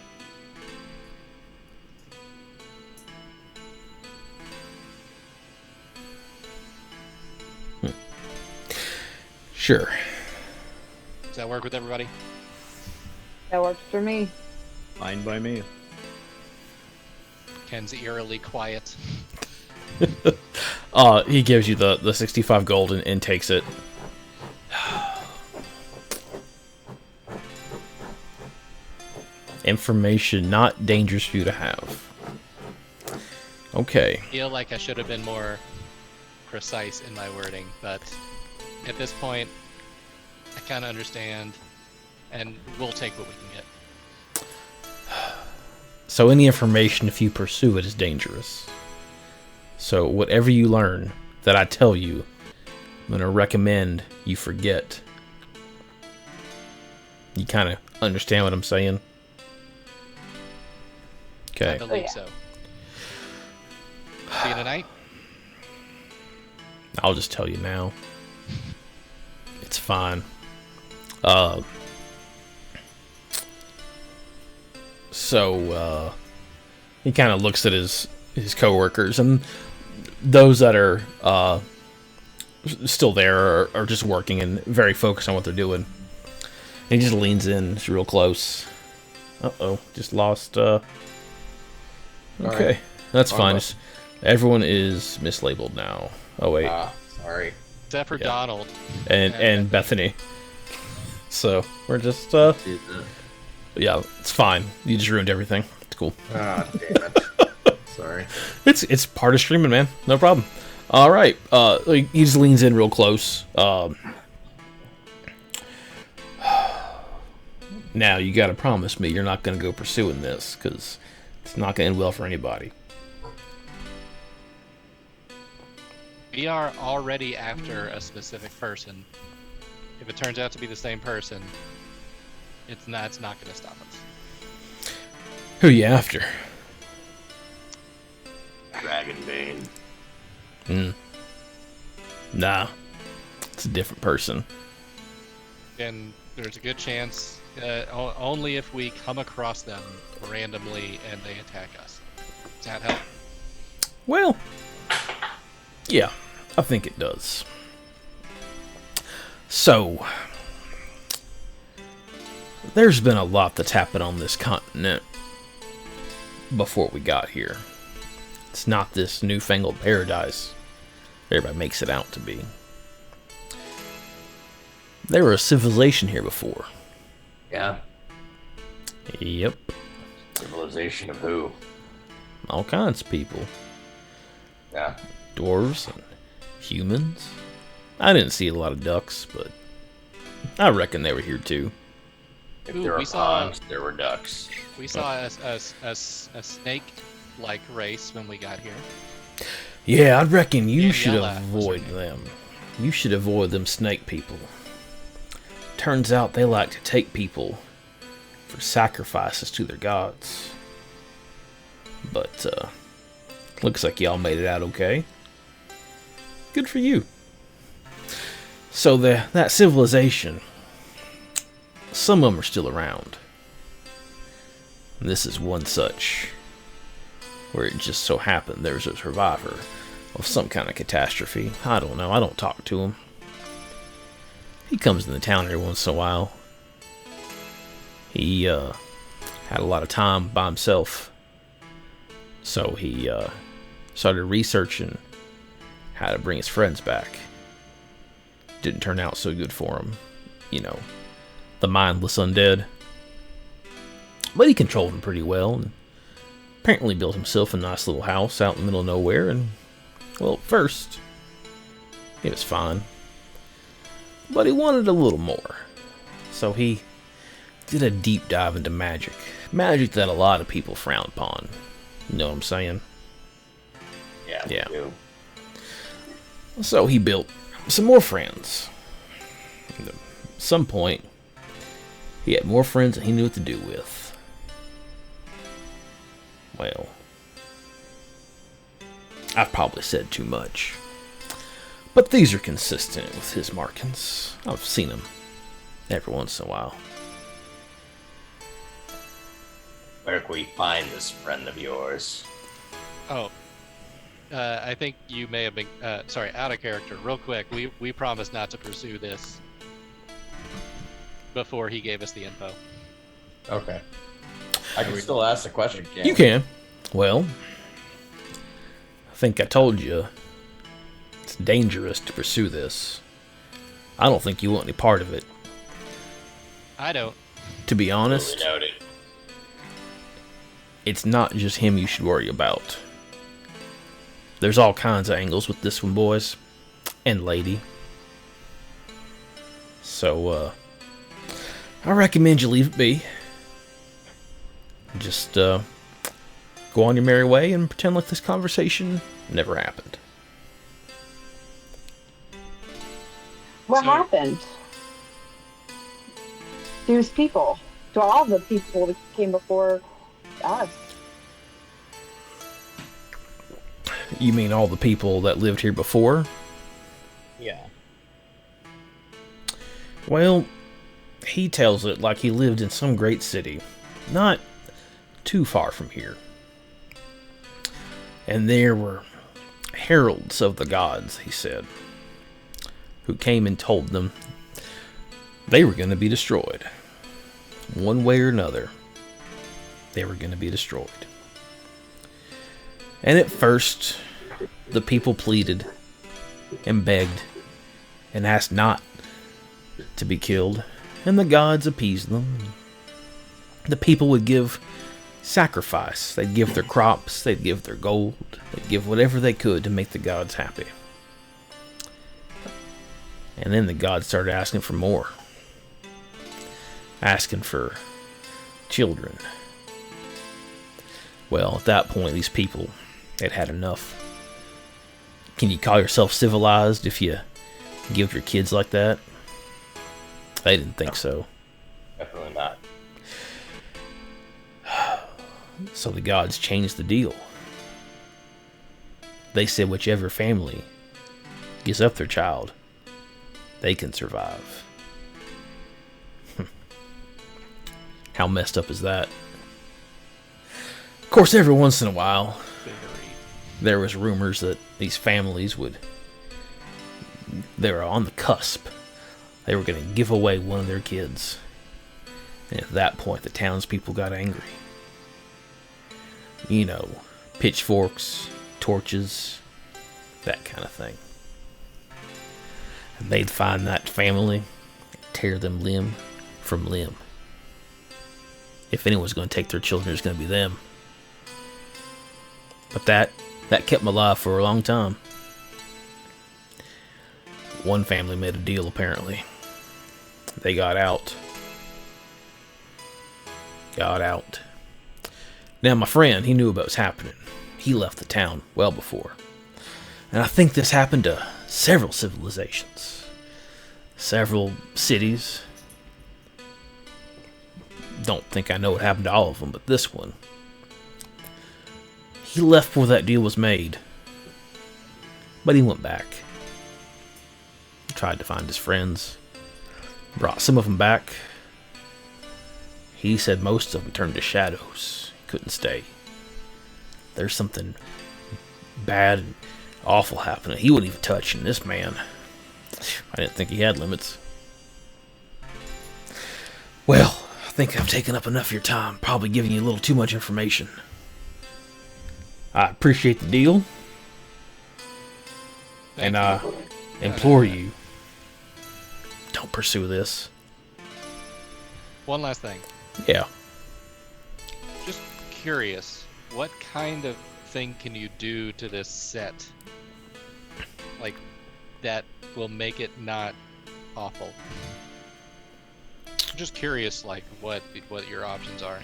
Sure. Does that work with everybody? That works for me. fine by me. Ken's eerily quiet. He gives you the 65 gold and takes it. Information not dangerous for you to have. Okay. I feel like I should have been more precise in my wording, but at this point, I kind of understand, and we'll take what we can get. So any information, if you pursue it, is dangerous. So whatever you learn that I tell you, I'm going to recommend you forget. You kind of understand what I'm saying? I Okay. believe yeah. so. See you tonight? I'll just tell you now. It's fine. So he kind of looks at his coworkers, and those that are still there are just working and very focused on what they're doing. And he just leans in, just real close. Uh-oh, just lost. Okay, right. that's fine. Alright. Just- everyone is mislabeled now. Oh wait. Sorry. Except for Yeah. Donald. and Bethany. So we're just yeah, it's fine. You just ruined everything. It's cool. Ah, damn it. Sorry. It's part of streaming, man. No problem. All right. He just leans in real close. Now you got to promise me you're not going to go pursuing this, because it's not going to end well for anybody. We are already after a specific person. If it turns out to be the same person, it's not going to stop us. Who are you after? Dragonbane. Nah, it's a different person. And there's a good chance only if we come across them randomly and they attack us. Does that help? Well, yeah, I think it does. So, there's been a lot that's happened on this continent before we got here. It's not this newfangled paradise everybody makes it out to be. There was a civilization here before. Yeah. Yep. Civilization of who? All kinds of people. Yeah. Dwarves and humans. I didn't see a lot of ducks, but I reckon they were here too. If Ooh, there were we saw- ponds, there were ducks. We saw a snake-like race when we got here. Yeah, I reckon you should Daniela was her avoid name. them. You should avoid them snake people. Turns out they like to take people for sacrifices to their gods. But, looks like y'all made it out okay. Good for you. So that civilization, some of them are still around. And this is one such, where it just so happened there's a survivor of some kind of catastrophe. I don't know, I don't talk to him. He comes in the town every once in a while. He had a lot of time by himself, so he started researching how to bring his friends back. Didn't turn out so good for him. You know, the mindless undead. But he controlled them pretty well, and apparently built himself a nice little house out in the middle of nowhere, and, well, at first, it was fine. But he wanted a little more. So he did a deep dive into magic. Magic that a lot of people frown upon. You know what I'm saying? Yeah. Yeah. We do. So he built some more friends. At some point, he had more friends than he knew what to do with. Well, I've probably said too much. But these are consistent with his markings. I've seen them every once in a while. Where can we find this friend of yours? Oh, I think you may have been sorry, out of character. Real quick, we promised not to pursue this before he gave us the info. Okay. I can still ask the question, can't You we? can. Well, I think I told you it's dangerous to pursue this. I don't think you want any part of it. I don't. To be honest, Duly noted. it's not just him you should worry about. There's all kinds of angles with this one, boys. And lady. So, I recommend you leave it be. Just, go on your merry way and pretend like this conversation never happened. What So- happened? These people. To all the people that came before us. You mean all the people that lived here before? Yeah. Well, he tells it like he lived in some great city, not too far from here. And there were heralds of the gods, he said, who came and told them they were going to be destroyed. One way or another, they were going to be destroyed. And at first, the people pleaded and begged and asked not to be killed, and the gods appeased them. The people would give sacrifice. They'd give their crops, they'd give their gold, they'd give whatever they could to make the gods happy. And then the gods started asking for more. Asking for children. Well, at that point, these people had had enough. Can you call yourself civilized if you give your kids like that? They didn't think so. Definitely not. So the gods changed the deal. They said whichever family gives up their child, they can survive. How messed up is that? Of course, every once in a while, there was rumors that these families they were on the cusp. They were going to give away one of their kids. And at that point, the townspeople got angry. You know, pitchforks, torches, that kind of thing. And they'd find that family, tear them limb from limb. If anyone's going to take their children, it's going to be them. But that kept them alive for a long time. One family made a deal, apparently. They got out. Now, my friend, he knew about what was happening. He left the town well before. And I think this happened to several civilizations. Several cities. Don't think I know what happened to all of them, but this one. He left before that deal was made. But he went back. He tried to find his friends. Brought some of them back. He said most of them turned to shadows. Couldn't stay. There's something bad and awful happening. He wouldn't even touch. And this man, I didn't think he had limits. Well, I think I've taken up enough of your time. Probably giving you a little too much information. I appreciate the deal. Thank and I you. implore you, don't pursue this. One last thing. Yeah. Just curious, what kind of thing can you do to this set? Like, that will make it not awful? Just curious, like, what your options are.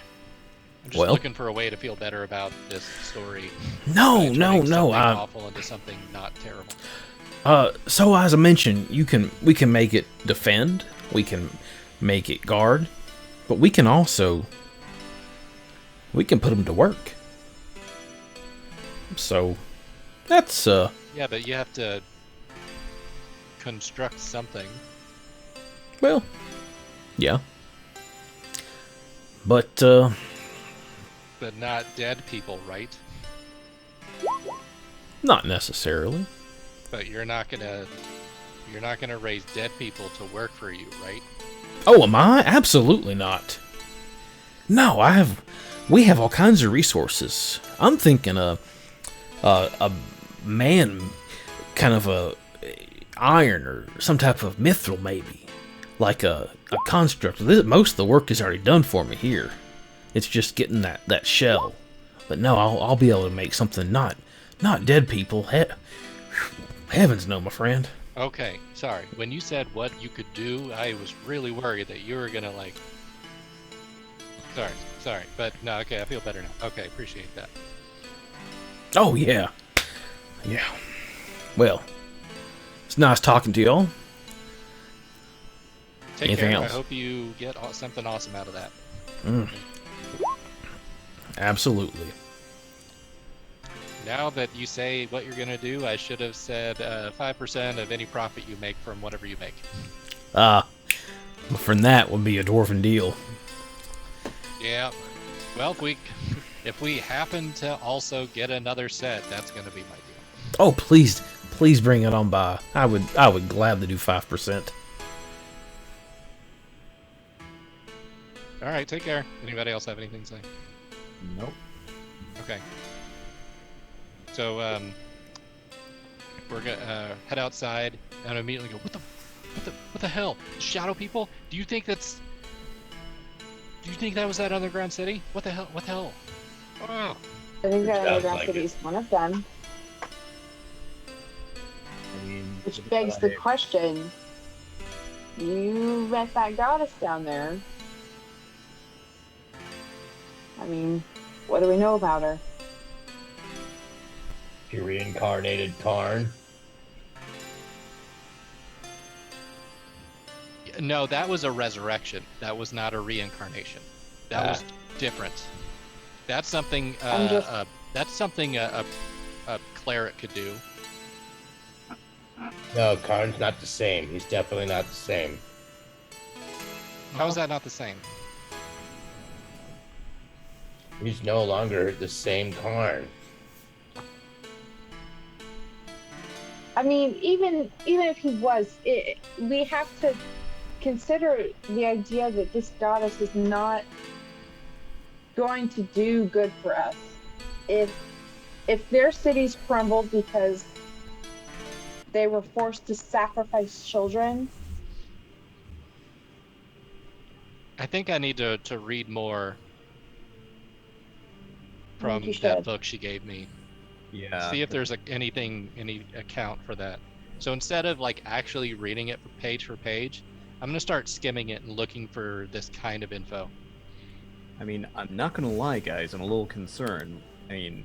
I'm just looking for a way to feel better about this story. No. Something awful into something not terrible. So as I mentioned, we can make it defend, we can make it guard, but we can put them to work. So that's Yeah, but you have to construct something. well, yeah. But not dead people, right? not necessarily. But you're not gonna raise dead people to work for you, right? Oh, am I? Absolutely not. No, we have all kinds of resources. I'm thinking a man, kind of a iron or some type of mithril maybe. Like a construct. Most of the work is already done for me here. It's just getting that shell. But no, I'll be able to make something not dead people. Heavens no, my friend. Okay, sorry. When you said what you could do, I was really worried that you were gonna like... Sorry. But no, okay, I feel better now. Okay, appreciate that. Oh, yeah. Yeah. Well, it's nice talking to y'all. Take Anything care. else? I hope you get something awesome out of that. Absolutely. Now that you say what you're gonna do, I should have said 5% of any profit you make from whatever you make. From that would be a dwarven deal. Yeah. Well, if we happen to also get another set, that's gonna be my deal. Oh, please bring it on by. I would gladly do 5%. All right, take care. Anybody else have anything to say? Nope. Okay. So we're gonna head outside and immediately go. What the hell? Shadow people? Do you think that was that underground city? What the hell? Oh. I think that Sounds underground like city it. is one of them. I mean, Which begs the question: you met that goddess down there. I mean, what do we know about her? He reincarnated Karn. No, that was a resurrection. That was not a reincarnation. That was different. That's something. I'm just- That's something a cleric could do. No, Karn's not the same. He's definitely not the same. How is that not the same? He's no longer the same Karn. I mean, even if he was, we have to consider the idea that this goddess is not going to do good for us. If their cities crumbled because they were forced to sacrifice children. I think I need to read more from you that should. book she gave me. Yeah. See if there's any account for that. So instead of like actually reading it page for page, I'm gonna start skimming it and looking for this kind of info. I mean, I'm not gonna lie, guys, I'm a little concerned. I mean,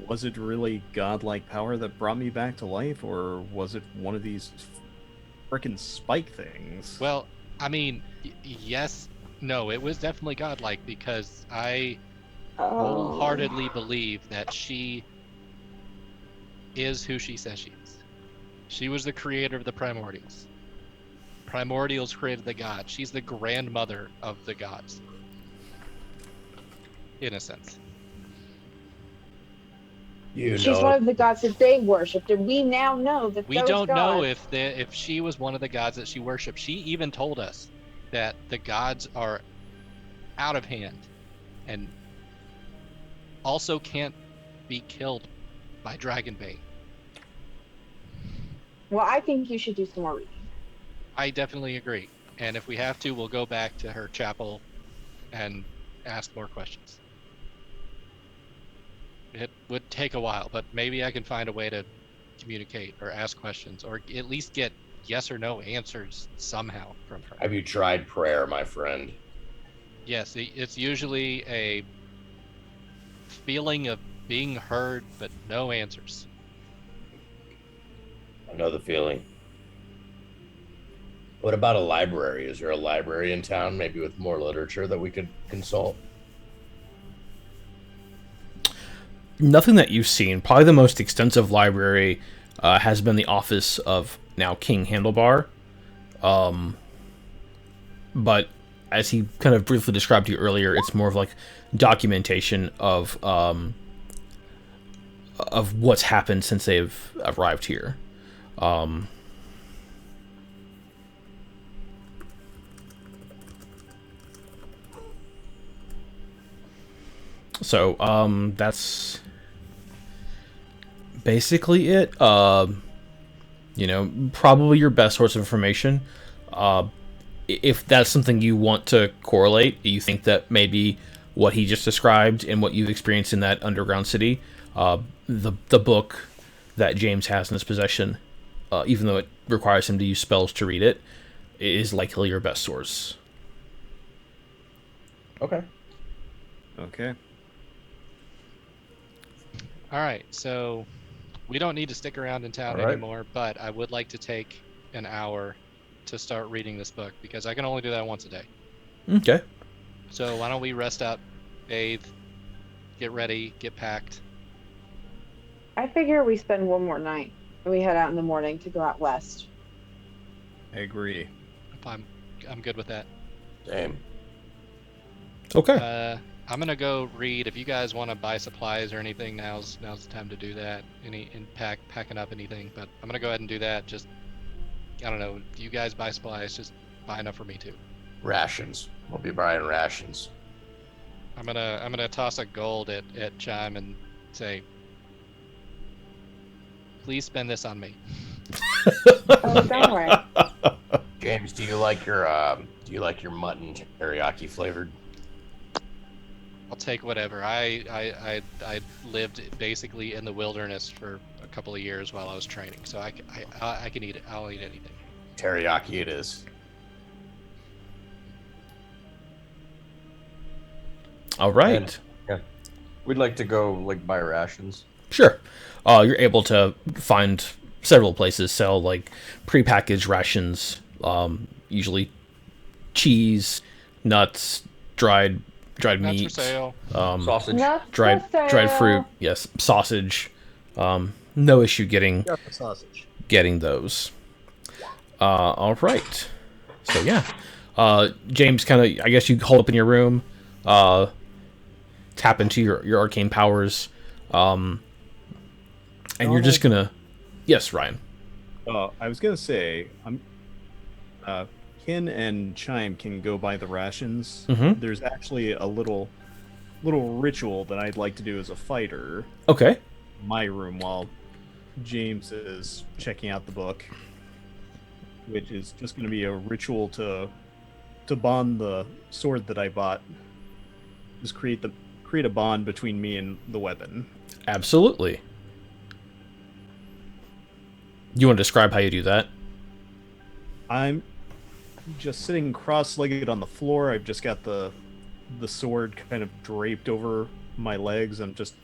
was it really godlike power that brought me back to life, or was it one of these frickin' spike things? Well, I mean, yes, no, it was definitely godlike because I wholeheartedly believe that she is who she says she is. She was the creator of the primordials. Primordials created the gods. She's the grandmother of the gods. In a sense. She's one of the gods that they worshipped, and we now know that we those don't gods... know if she was one of the gods that she worshipped. She even told us that the gods are out of hand and also can't be killed by Dragonbane. Well, I think you should do some more reading. I definitely agree. And if we have to, we'll go back to her chapel and ask more questions. It would take a while, but maybe I can find a way to communicate or ask questions or at least get yes or no answers somehow from her. Have you tried prayer, my friend? Yes, it's usually a feeling of being heard, but no answers. I know the feeling. What about a library? Is there a library in town, maybe with more literature that we could consult? Nothing that you've seen. Probably the most extensive library has been the office of now King Handlebar. But as he kind of briefly described to you earlier, it's more of like documentation of what's happened since they've arrived here. So that's basically it. Probably your best source of information. If that's something you want to correlate, you think that maybe what he just described and what you've experienced in that underground city, the book that James has in his possession, even though it requires him to use spells to read it, is likely your best source. Okay. Okay. All right, so we don't need to stick around in town anymore, but I would like to take an hour to start reading this book because I can only do that once a day. Okay. So why don't we rest up, bathe, get ready, get packed. I figure we spend one more night and we head out in the morning to go out west. I agree. I'm good with that. Same. Okay. I'm gonna go read. If you guys want to buy supplies or anything, now's the time to do that. Packing up anything, but I'm gonna go ahead and do that. Just I don't know. If you guys buy supplies, just buy enough for me too. Rations. We'll be buying rations. I'm gonna toss a gold at Chime and say, please spend this on me. Oh, don't worry. James, do you like your mutton teriyaki flavored? I'll take whatever. I lived basically in the wilderness for a couple of years while I was training, so I can eat it. I'll eat anything. Teriyaki it is. All right. And, we'd like to go buy rations. Sure. You're able to find several places sell prepackaged rations, usually cheese, nuts, dried Nuts meat, for sale. Sausage. Nuts dried for sale. fruit, yes, sausage, no issue getting Got the sausage. those. All right. So yeah, James, kind of, I guess you hold up in your room, tap into your arcane powers, and you're just gonna. Yes, Ryan. I was gonna say, Kin and Chime can go buy the rations. Mm-hmm. There's actually a little ritual that I'd like to do as a fighter Okay. in my room while James is checking out the book, which is just going to be a ritual to bond the sword that I bought. Just create a bond between me and the weapon. Absolutely. You want to describe how you do that? I'm just sitting cross-legged on the floor. I've just got the sword kind of draped over my legs. I'm just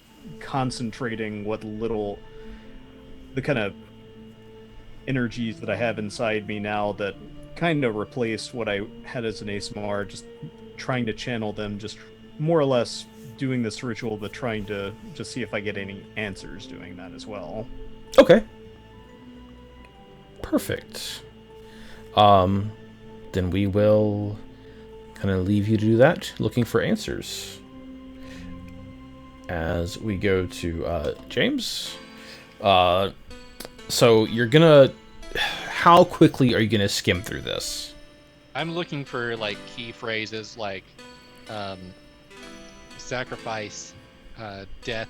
concentrating the kind of energies that I have inside me now that kind of replace what I had as an ASMR, just trying to channel them, just more or less doing this ritual, but trying to just see if I get any answers doing that as well. Okay. Perfect. Then we will kind of leave you to do that, looking for answers. As we go to James. So you're gonna... How quickly are you gonna skim through this? I'm looking for like key phrases like sacrifice, death,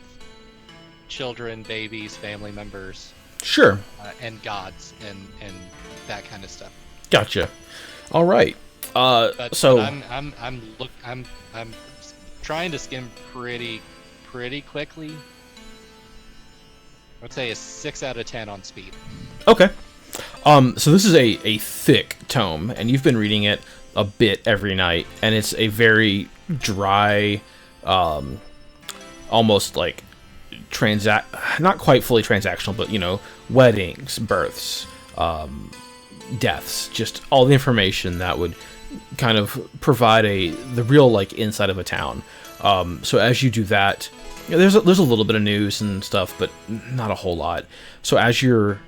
children, babies, family members. Sure. And gods and that kind of stuff. Gotcha. All right. But So I'm trying to skim pretty quickly. I would say a 6 out of 10 on speed. okay. So this is a thick tome, and you've been reading it a bit every night, and it's a very dry, almost like not quite fully transactional, but weddings, births, deaths, just all the information that would kind of provide the real like inside of a town. So as you do that, there's a little bit of news and stuff, but not a whole lot. So as you're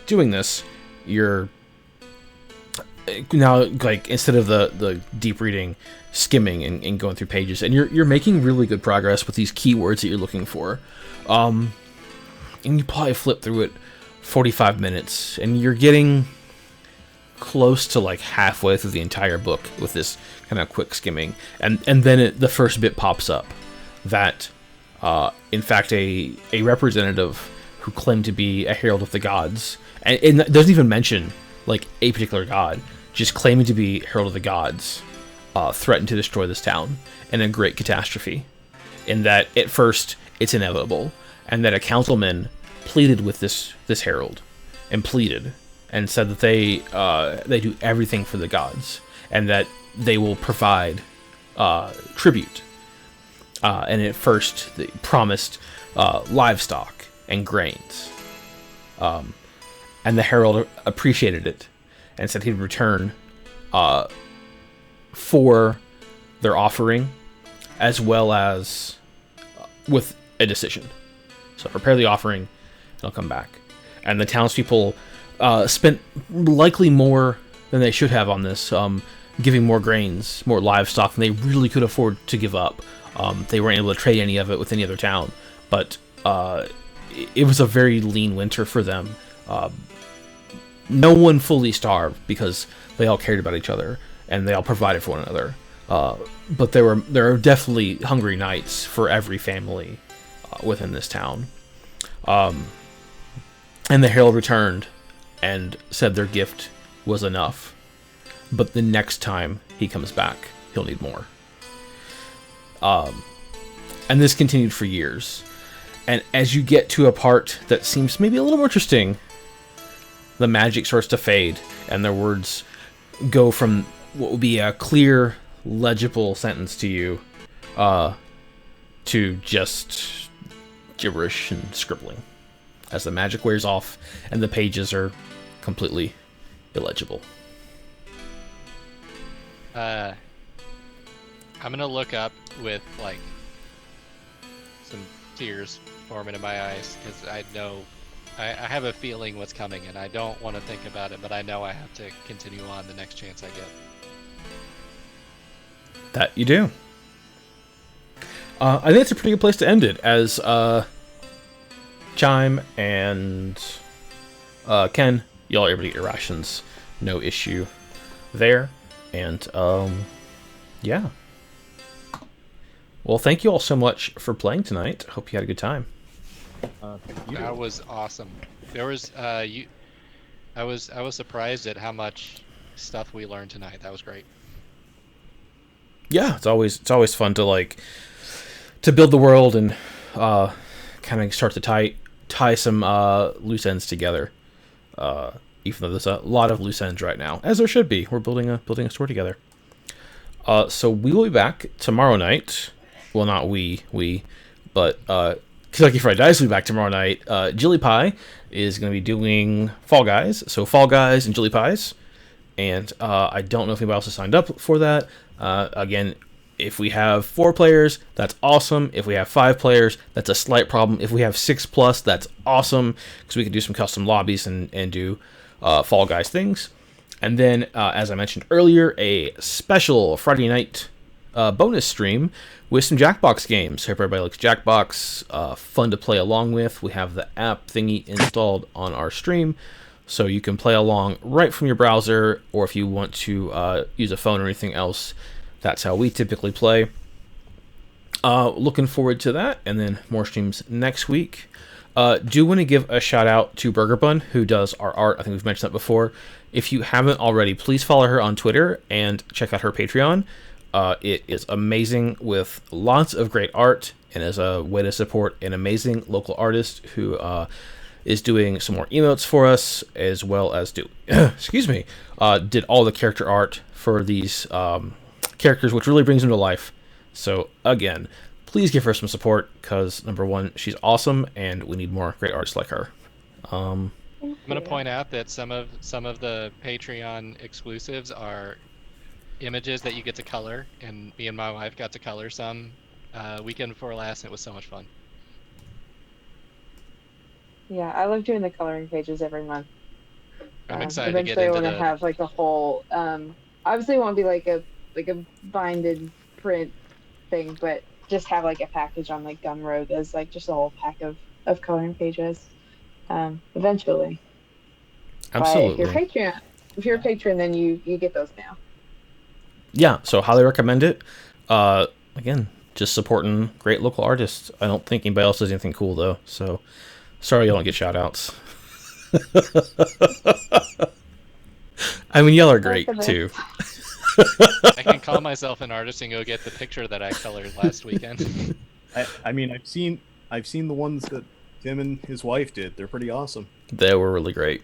doing this, you're now, like, instead of the deep reading, skimming and going through pages, and you're making really good progress with these keywords that you're looking for. And you probably flip through it 45 minutes, and you're getting close to like halfway through the entire book with this kind of quick skimming, and then the first bit pops up that in fact a representative who claimed to be a herald of the gods, and it doesn't even mention like a particular god, just claiming to be herald of the gods, threatened to destroy this town in a great catastrophe. In that at first it's inevitable, and that a councilman pleaded with this herald and pleaded and said that they do everything for the gods, and that they will provide tribute. And at first they promised livestock and grains. And the herald appreciated it and said he'd return for their offering, as well as with a decision. So prepare the offering, and I'll come back. And the townspeople spent likely more than they should have on this, giving more grains, more livestock than they really could afford to give up. They weren't able to trade any of it with any other town, but it was a very lean winter for them. No one fully starved because they all cared about each other and they all provided for one another. But there are definitely hungry nights for every family within this town. And the herald returned and said their gift was enough. But the next time he comes back, he'll need more. And this continued for years. And as you get to a part that seems maybe a little more interesting, the magic starts to fade, and their words go from what would be a clear, legible sentence to you, to just gibberish and scribbling, as the magic wears off and the pages are completely illegible. I'm gonna look up with like some tears forming in my eyes because I know I have a feeling what's coming, and I don't want to think about it, but I know I have to continue on the next chance I get. That you do. I think it's a pretty good place to end it, as Chime and Ken, y'all are able to get your rations, no issue there, and yeah. Well, thank you all so much for playing tonight. Hope you had a good time. Thank you. That was awesome. There was I was surprised at how much stuff we learned tonight. That was great. Yeah, it's always fun to build the world and kind of start to tie some loose ends together. Even though there's a lot of loose ends right now, as there should be. We're building a story together. So we will be back tomorrow night. Well, not we, but Kentucky Fried Dice will be back tomorrow night. Jilly Pie is going to be doing Fall Guys. So Fall Guys and Jilly Pies. And I don't know if anybody else has signed up for that. Again, if we have 4 players, that's awesome. If we have 5 players, that's a slight problem. If we have 6+, that's awesome, because we can do some custom lobbies and do Fall Guys things. And then, as I mentioned earlier, a special Friday night bonus stream with some Jackbox games. Hope everybody likes Jackbox. Fun to play along with. We have the app thingy installed on our stream, so you can play along right from your browser, or if you want to use a phone or anything else, that's how we typically play. Looking forward to that, and then more streams next week. Do want to give a shout out to Burger Bun, who does our art. I think we've mentioned that before. If you haven't already, please follow her on Twitter and check out her Patreon. It is amazing, with lots of great art, and as a way to support an amazing local artist who is doing some more emotes for us, as well as did all the character art for these characters, which really brings them to life. So again, please give her some support, because number one, she's awesome, and we need more great artists like her. I'm going to point out that some of the Patreon exclusives are images that you get to color, and me and my wife got to color some weekend before last, and it was so much fun. Yeah, I love doing the coloring pages every month. I'm excited to get Eventually, I into want to have like a whole. Obviously, it won't be like a binded print thing, but just have like a package on like Gumroad as like just a whole pack of coloring pages. Eventually. Absolutely. But if you're a patron, then you get those now. Yeah, so highly recommend it. Again, just supporting great local artists. I don't think anybody else does anything cool, though, so sorry you don't get shout-outs. I mean, y'all are great, too. I can call myself an artist and go get the picture that I colored last weekend. I mean, I've seen the ones that Tim and his wife did. They're pretty awesome. They were really great.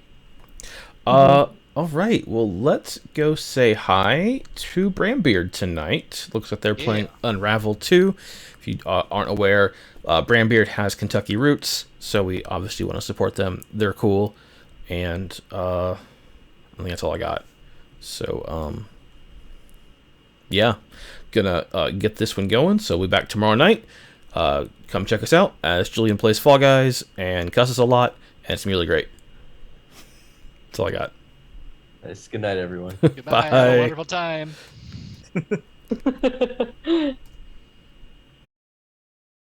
All right, well, let's go say hi to Brambeard tonight. Looks like they're playing Unravel 2. If you aren't aware, Brambeard has Kentucky roots, so we obviously want to support them. They're cool, and I think that's all I got. So, yeah, gonna get this one going, so we'll be back tomorrow night. Come check us out as Julian plays Fall Guys and cusses a lot, and it's really great. That's all I got. Nice. Good night, everyone. Goodbye. Bye. Have a wonderful time.